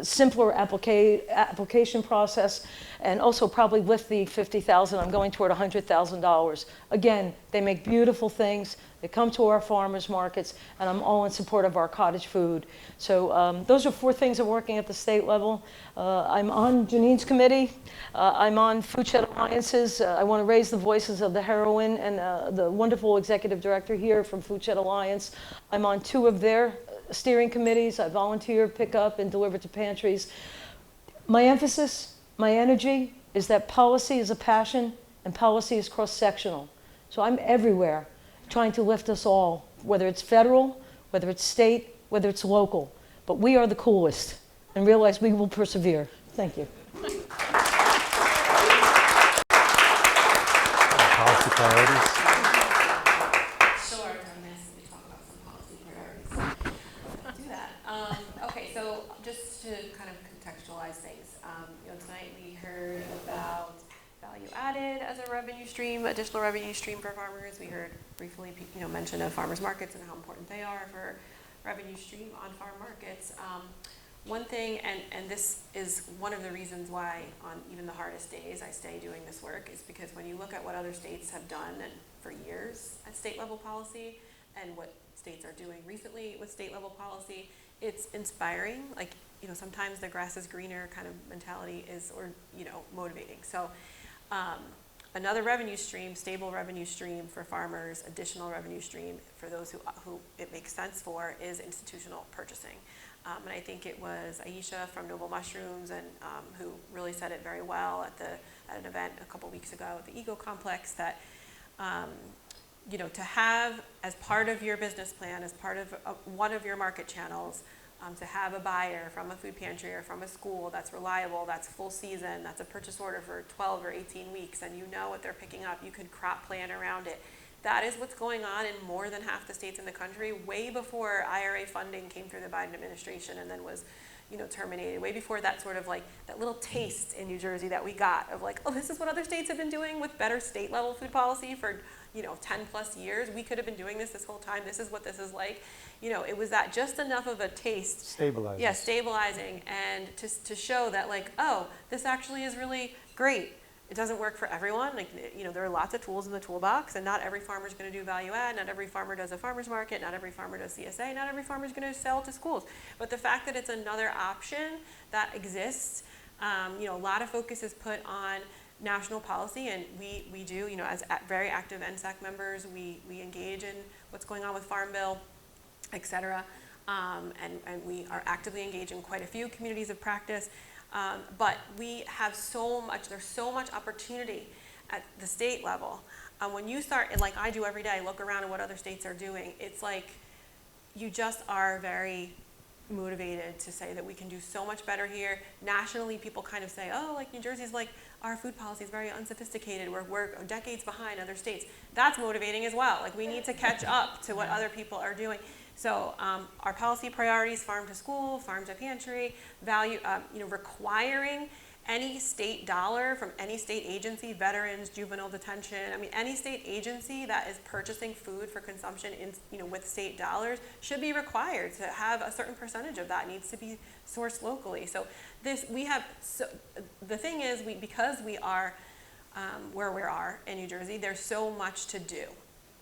simpler application process, and also probably lift the $50,000. I'm going toward $100,000. Again, they make beautiful things. They come to our farmers markets, and I'm all in support of our cottage food. So those are 4 things I'm working at the state level. I'm on Janine's committee. I'm on Food Shed Alliances. I want to raise the voices of the heroine and the wonderful executive director here from Food Shed Alliance. I'm on 2 of their steering committees. I volunteer, pick up, and deliver to pantries. My emphasis, my energy, is that policy is a passion and policy is cross-sectional. So I'm everywhere, trying to lift us all, whether it's federal, whether it's state, whether it's local. But we are the coolest, and realize we will persevere. Thank you. Policy priorities. Sure, we talk about some policy priorities. Let's do that. Okay, so just to kind of contextualize things, tonight we heard about value added as a revenue stream, additional revenue stream for farmers. We heard briefly, mention of farmers markets and how important they are for revenue stream on farm markets. One thing, and this is one of the reasons why on even the hardest days I stay doing this work, is because when you look at what other states have done and for years at state level policy and what states are doing recently with state level policy, it's inspiring. Like, sometimes the grass is greener kind of mentality is, or, motivating. So another revenue stream, stable revenue stream for farmers, additional revenue stream for those who it makes sense for, is institutional purchasing. And I think it was Aisha from Noble Mushrooms and who really said it very well at an event a couple weeks ago at the Ego Complex, that to have as part of your business plan, as part of one of your market channels, to have a buyer from a food pantry or from a school that's reliable, that's full season, that's a purchase order for 12 or 18 weeks, and you know what they're picking up, you could crop plan around it. That is what's going on in more than half the states in the country, way before IRA funding came through the Biden administration and then was terminated, way before that sort of like that little taste in New Jersey that we got of like, oh, this is what other states have been doing with better state level food policy for 10 plus years. We could have been doing this whole time. This is what this is like. It was that just enough of a taste. Stabilizing. Yeah, stabilizing, and to show that like, oh, this actually is really great. It doesn't work for everyone. Like, there are lots of tools in the toolbox, and not every farmer is going to do value add. Not every farmer does a farmer's market. Not every farmer does CSA. Not every farmer is going to sell to schools. But the fact that it's another option that exists, a lot of focus is put on national policy, and we do, as very active NSAC members, we engage in what's going on with Farm Bill. et cetera. And we are actively engaged in quite a few communities of practice. But we have there's so much opportunity at the state level. When you start, and like I do every day, look around at what other states are doing, it's like you just are very motivated to say that we can do so much better here. Nationally, people kind of say, oh, like New Jersey's like, our food policy is very unsophisticated. We're decades behind other states. That's motivating as well. Like we need to catch up to what other people are doing. So our policy priorities, farm to school, farm to pantry, value, requiring any state dollar from any state agency, veterans, juvenile detention, any state agency that is purchasing food for consumption with state dollars should be required to have a certain percentage of that needs to be sourced locally. So the thing is, because we are where we are in New Jersey, there's so much to do,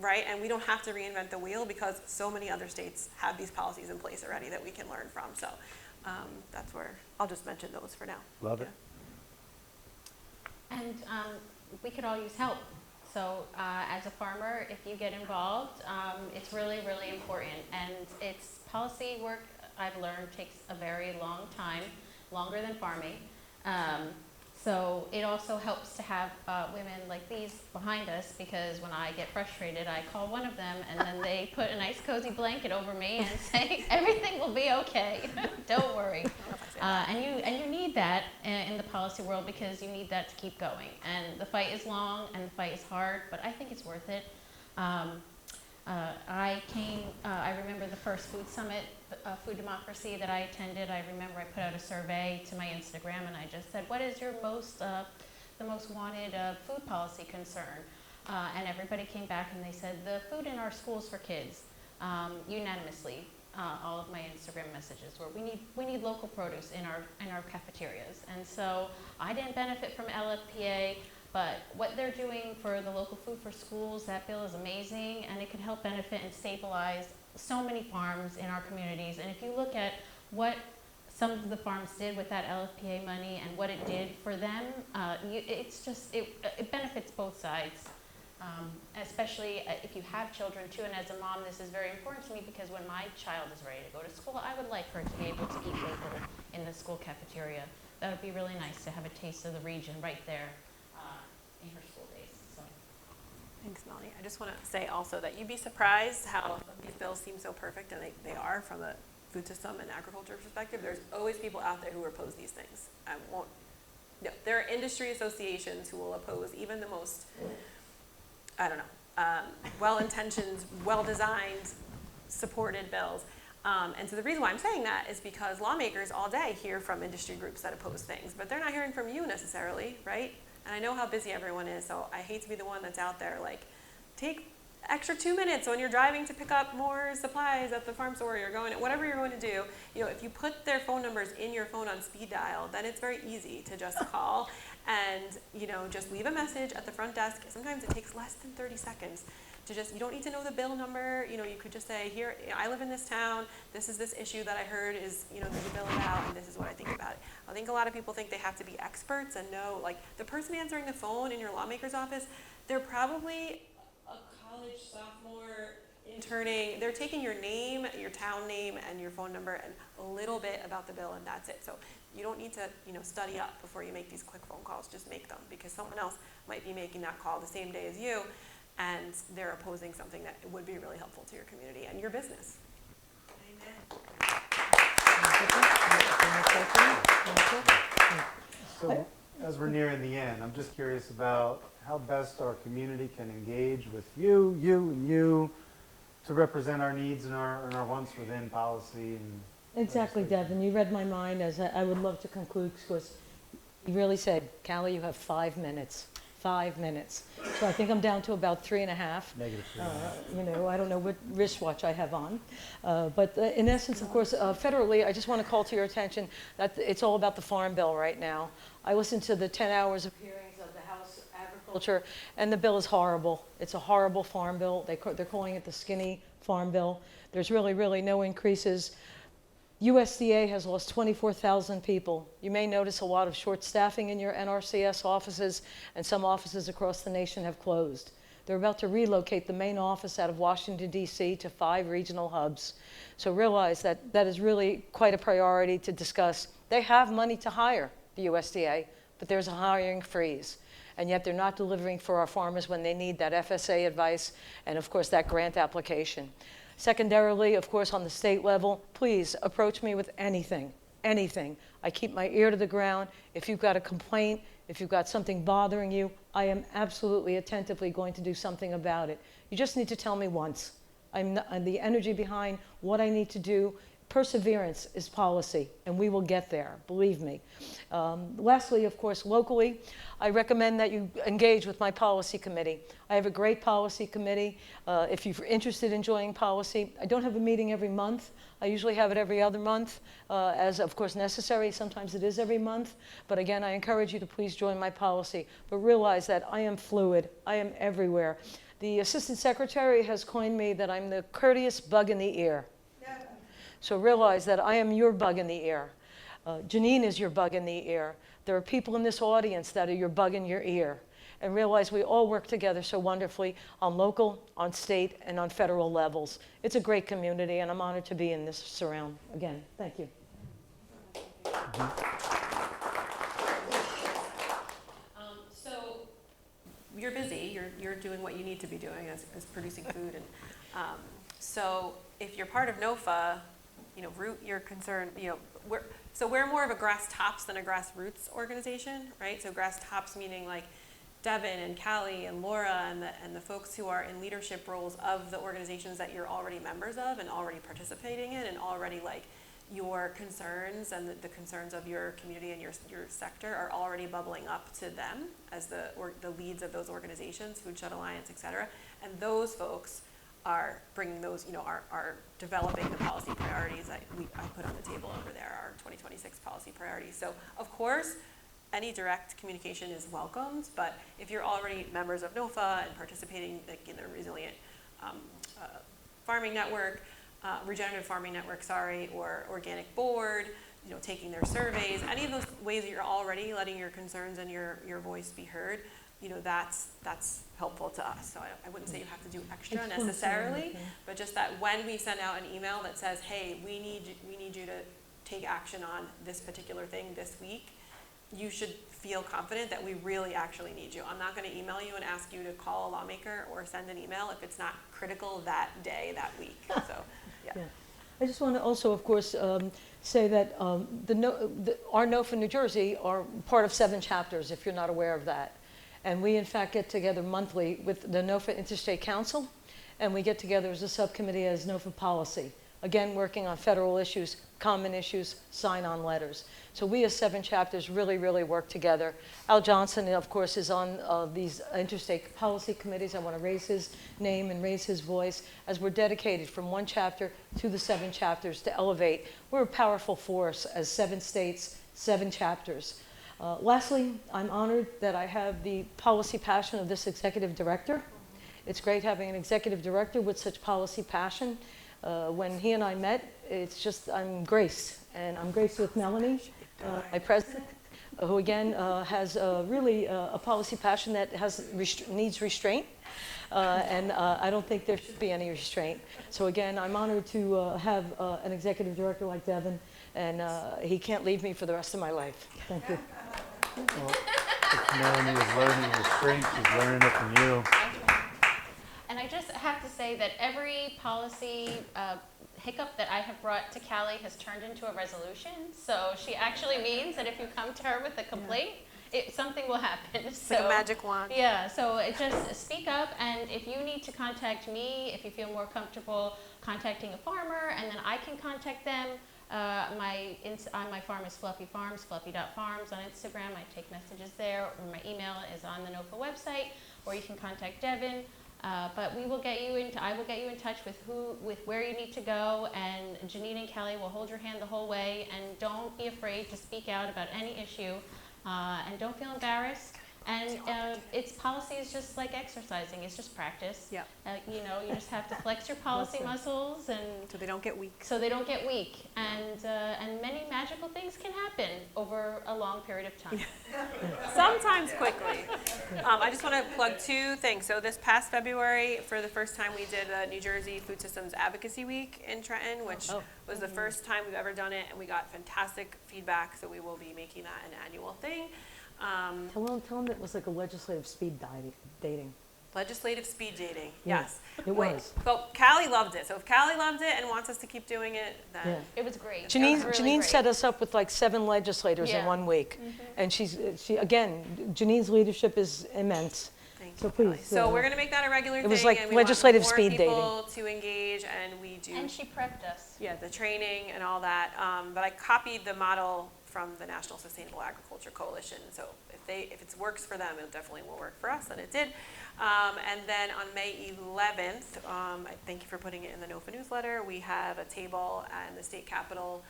right? And we don't have to reinvent the wheel because so many other states have these policies in place already that we can learn from. So that's where I'll just mention those for now. Love it. And we could all use help. So as a farmer, if you get involved, it's really, really important. And it's policy work, I've learned, takes a very long time, longer than farming. So it also helps to have women like these behind us, because when I get frustrated, I call one of them and then they put a nice cozy blanket over me and say, everything will be okay, don't worry. And you need that in the policy world, because you need that to keep going. And the fight is long and the fight is hard, but I think it's worth it. I remember the first food summit, food democracy that I attended. I remember I put out a survey to my Instagram and I just said, what is your the most wanted food policy concern? And everybody came back and they said, the food in our schools for kids, unanimously. All of my Instagram messages were, we need local produce in our cafeterias. And so I didn't benefit from LFPA, but what they're doing for the local food for schools, that bill is amazing, and it could help benefit and stabilize so many farms in our communities. And if you look at what some of the farms did with that LFPA money and what it did for them, it benefits both sides. Especially if you have children too, and as a mom, this is very important to me, because when my child is ready to go to school, I would like her to be able to eat local in the school cafeteria. That would be really nice to have a taste of the region right there in her school days. So. Thanks, Melanie. I just want to say also that you'd be surprised how these bills seem so perfect, and they are from a food system and agriculture perspective. There's always people out there who oppose these things. There are industry associations who will oppose even the most well-intentioned, well-designed, supported bills. And so the reason why I'm saying that is because lawmakers all day hear from industry groups that oppose things, but they're not hearing from you necessarily, right? And I know how busy everyone is, so I hate to be the one that's out there like, take extra 2 minutes when you're driving to pick up more supplies at the farm store, whatever you're going to do. If you put their phone numbers in your phone on speed dial, then it's very easy to just call and just leave a message at the front desk. Sometimes it takes less than 30 seconds to you don't need to know the bill number. You could just say, here, I live in this town, this is this issue that I heard is, there's a bill about, and this is what I think about it. I think a lot of people think they have to be experts and know, like the person answering the phone in your lawmaker's office, they're probably a college sophomore interning. They're taking your name, your town name, and your phone number, and a little bit about the bill, and that's it. So you don't need to, study up before you make these quick phone calls. Just make them, because someone else might be making that call the same day as you, and they're opposing something that would be really helpful to your community and your business. So as we're nearing the end, I'm just curious about how best our community can engage with you, and you to represent our needs and our wants within policy. And exactly, Devin. You read my mind, as I would love to conclude, because you really said, Callie, you have 5 minutes. 5 minutes. So I think I'm down to about 3.5. Negative 3.5. I don't know what wristwatch I have on. But in essence, of course, federally, I just want to call to your attention that it's all about the Farm Bill right now. I listened to the 10 hours of hearings of the House Agriculture, and the bill is horrible. It's a horrible farm bill. They're calling it the skinny farm bill. There's really, really no increases. USDA has lost 24,000 people. You may notice a lot of short staffing in your NRCS offices, and some offices across the nation have closed. They're about to relocate the main office out of Washington, D.C. to 5 regional hubs. So realize that that is really quite a priority to discuss. They have money to hire the USDA, but there's a hiring freeze. And yet they're not delivering for our farmers when they need that FSA advice and, of course, that grant application. Secondarily, of course, on the state level, please approach me with anything, anything. I keep my ear to the ground. If you've got a complaint, if you've got something bothering you, I am absolutely attentively going to do something about it. You just need to tell me once. I'm the energy behind what I need to do. Perseverance is policy, and we will get there, believe me. Lastly, of course, locally, I recommend that you engage with my policy committee. I have a great policy committee. If you're interested in joining policy, I don't have a meeting every month. I usually have it every other month, as of course necessary. Sometimes it is every month. But again, I encourage you to please join my policy. But realize that I am fluid. I am everywhere. The assistant secretary has coined me that I'm the courteous bug in the ear. So realize that I am your bug in the ear. Janine is your bug in the ear. There are people in this audience that are your bug in your ear. And realize we all work together so wonderfully on local, on state, and on federal levels. It's a great community, and I'm honored to be in this surround. Again, thank you. So you're busy. You're doing what you need to be doing as producing food. And so if you're part of NOFA, root your concern, we're more of a grass tops than a grassroots organization, right? So grass tops meaning like Devin and Callie and Laura and the folks who are in leadership roles of the organizations that you're already members of and already participating in, and already like your concerns and the concerns of your community and your sector are already bubbling up to them as the leads of those organizations, Food Shed Alliance, et cetera. And those folks are bringing those, are developing the policy priorities I put on the table over there, our 2026 policy priorities. So of course, any direct communication is welcomed, but if you're already members of NOFA and participating like in the Resilient Farming Network, Regenerative Farming Network, or Organic Board, taking their surveys, any of those ways that you're already letting your concerns and your voice be heard, that's helpful to us. So I wouldn't say you have to do extra necessarily, but just that when we send out an email that says, hey, we need you to take action on this particular thing this week, you should feel confident that we really actually need you. I'm not going to email you and ask you to call a lawmaker or send an email if it's not critical that day, that week. So, yeah. I just want to also, of course, say that our NOFA New Jersey are part of 7 chapters, if you're not aware of that. And we, in fact, get together monthly with the NOFA Interstate Council, and we get together as a subcommittee as NOFA Policy, again, working on federal issues, common issues, sign-on letters. So we as 7 chapters really, really work together. Al Johnson, of course, is on these interstate policy committees. I want to raise his name and raise his voice as we're dedicated from 1 chapter to the 7 chapters to elevate. We're a powerful force as 7 states, 7 chapters. Lastly, I'm honored that I have the policy passion of this executive director. It's great having an executive director with such policy passion. When he and I met, it's just, I'm graced. And I'm graced with Melanie, my president, who again has really a policy passion that needs restraint. And I don't think there should be any restraint. So again, I'm honored to have an executive director like Devin, and he can't leave me for the rest of my life. Thank you. Well, if Melanie is learning restraint, she's learning it from you. And I just have to say that every policy hiccup that I have brought to Callie has turned into a resolution. So she actually means that if you come to her with a complaint, something will happen. It's like a magic wand. Yeah, so just speak up, and if you need to contact me, if you feel more comfortable contacting a farmer, and then I can contact them. My farm is Fluffy Farms, fluffy.farms on Instagram. I take messages there, or my email is on the NOFA website, or you can contact Devin. But I will get you in touch with where you need to go, and Janine and Kelly will hold your hand the whole way, and don't be afraid to speak out about any issue, and don't feel embarrassed. And its policy is just like exercising. It's just practice. Yeah. You know, you just have to flex your policy muscles, and so they don't get weak. So they don't get weak, and many magical things can happen over a long period of time. Sometimes quickly. I just want to plug 2 things. So this past February, for the first time, we did a New Jersey Food Systems Advocacy Week in Trenton, which was the first time we've ever done it, and we got fantastic feedback. So we will be making that an annual thing. Tell them it was like a legislative speed dating. Legislative speed dating, yes. It was. So Callie loved it. So if Callie loved it and wants us to keep doing it, then it was great. Janine set us up with like 7 legislators in 1 week, and she again, Janine's leadership is immense. Thank you, please. So we're going to make that a regular thing. It was like and we legislative want speed dating. more people to engage, and we do. And she prepped us. Yeah, the training and all that. But I copied the model from the National Sustainable Agriculture Coalition. So if it works for them, it definitely will work for us, and it did. And then on May 11th, I thank you for putting it in the NOFA newsletter, we have a table at the state capitol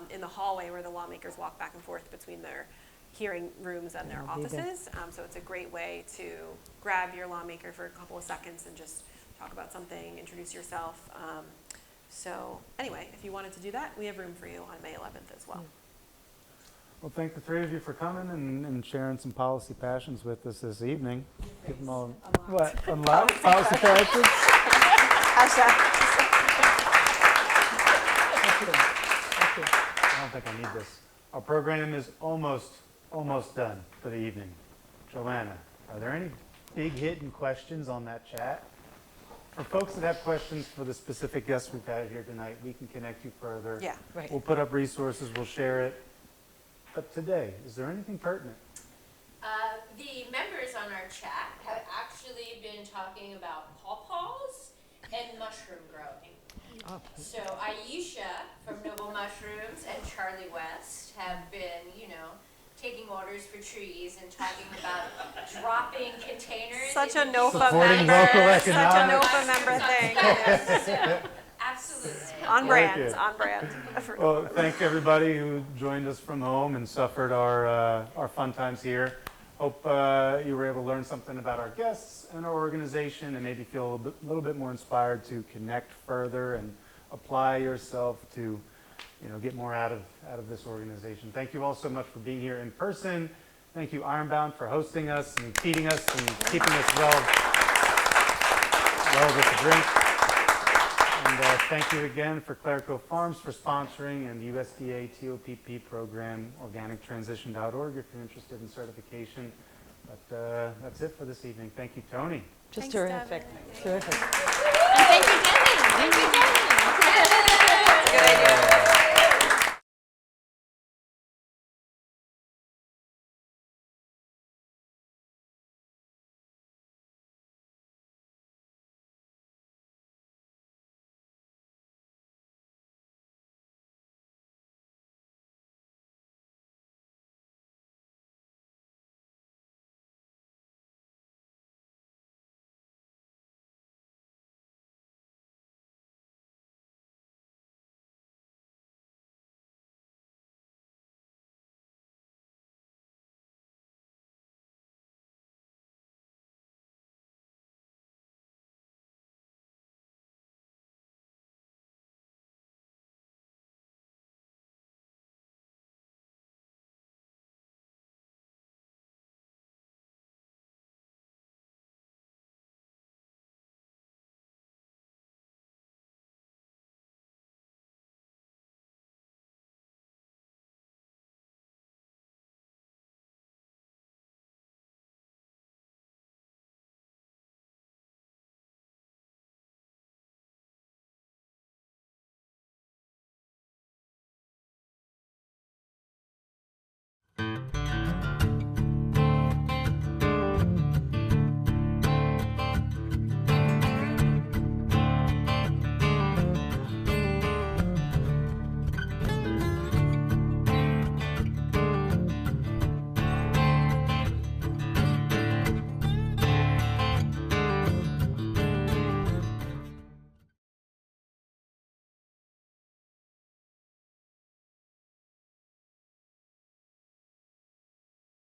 in the hallway where the lawmakers walk back and forth between their hearing rooms and their offices. So it's a great way to grab your lawmaker for a couple of seconds and just talk about something, introduce yourself. So anyway, if you wanted to do that, we have room for you on May 11th as well. Well, thank the 3 of you for coming and sharing some policy passions with us this evening. Give them all, what, unlocked policy passions? I don't think I need this. Our program is almost done for the evening. Joanna, are there any big hidden questions on that chat? For folks that have questions for the specific guests we've had here tonight, we can connect you further. Yeah, right. We'll put up resources, we'll share it. But today, is there anything pertinent? The members on our chat have actually been talking about pawpaws and mushroom growing. Oh. So Aisha from Noble Mushrooms and Charlie West have been, taking orders for trees and talking about dropping containers. Such a into NOFA Supporting member. local Such a economics. NOFA member thing. So, absolutely. On brand, Very good. on brand. Well, thank everybody who joined us from home and suffered our fun times here. Hope you were able to learn something about our guests and our organization, and maybe feel a little bit more inspired to connect further and apply yourself to, get more out of this organization. Thank you all so much for being here in person. Thank you, Ironbound, for hosting us and feeding us and keeping us well with the drink. And thank you again for Clerico Farms for sponsoring, and the USDA TOPP program, organictransition.org, if you're interested in certification. But that's it for this evening. Thank you, Tony. Just terrific. Terrific. And thank you, Denny. Thank you, Denny.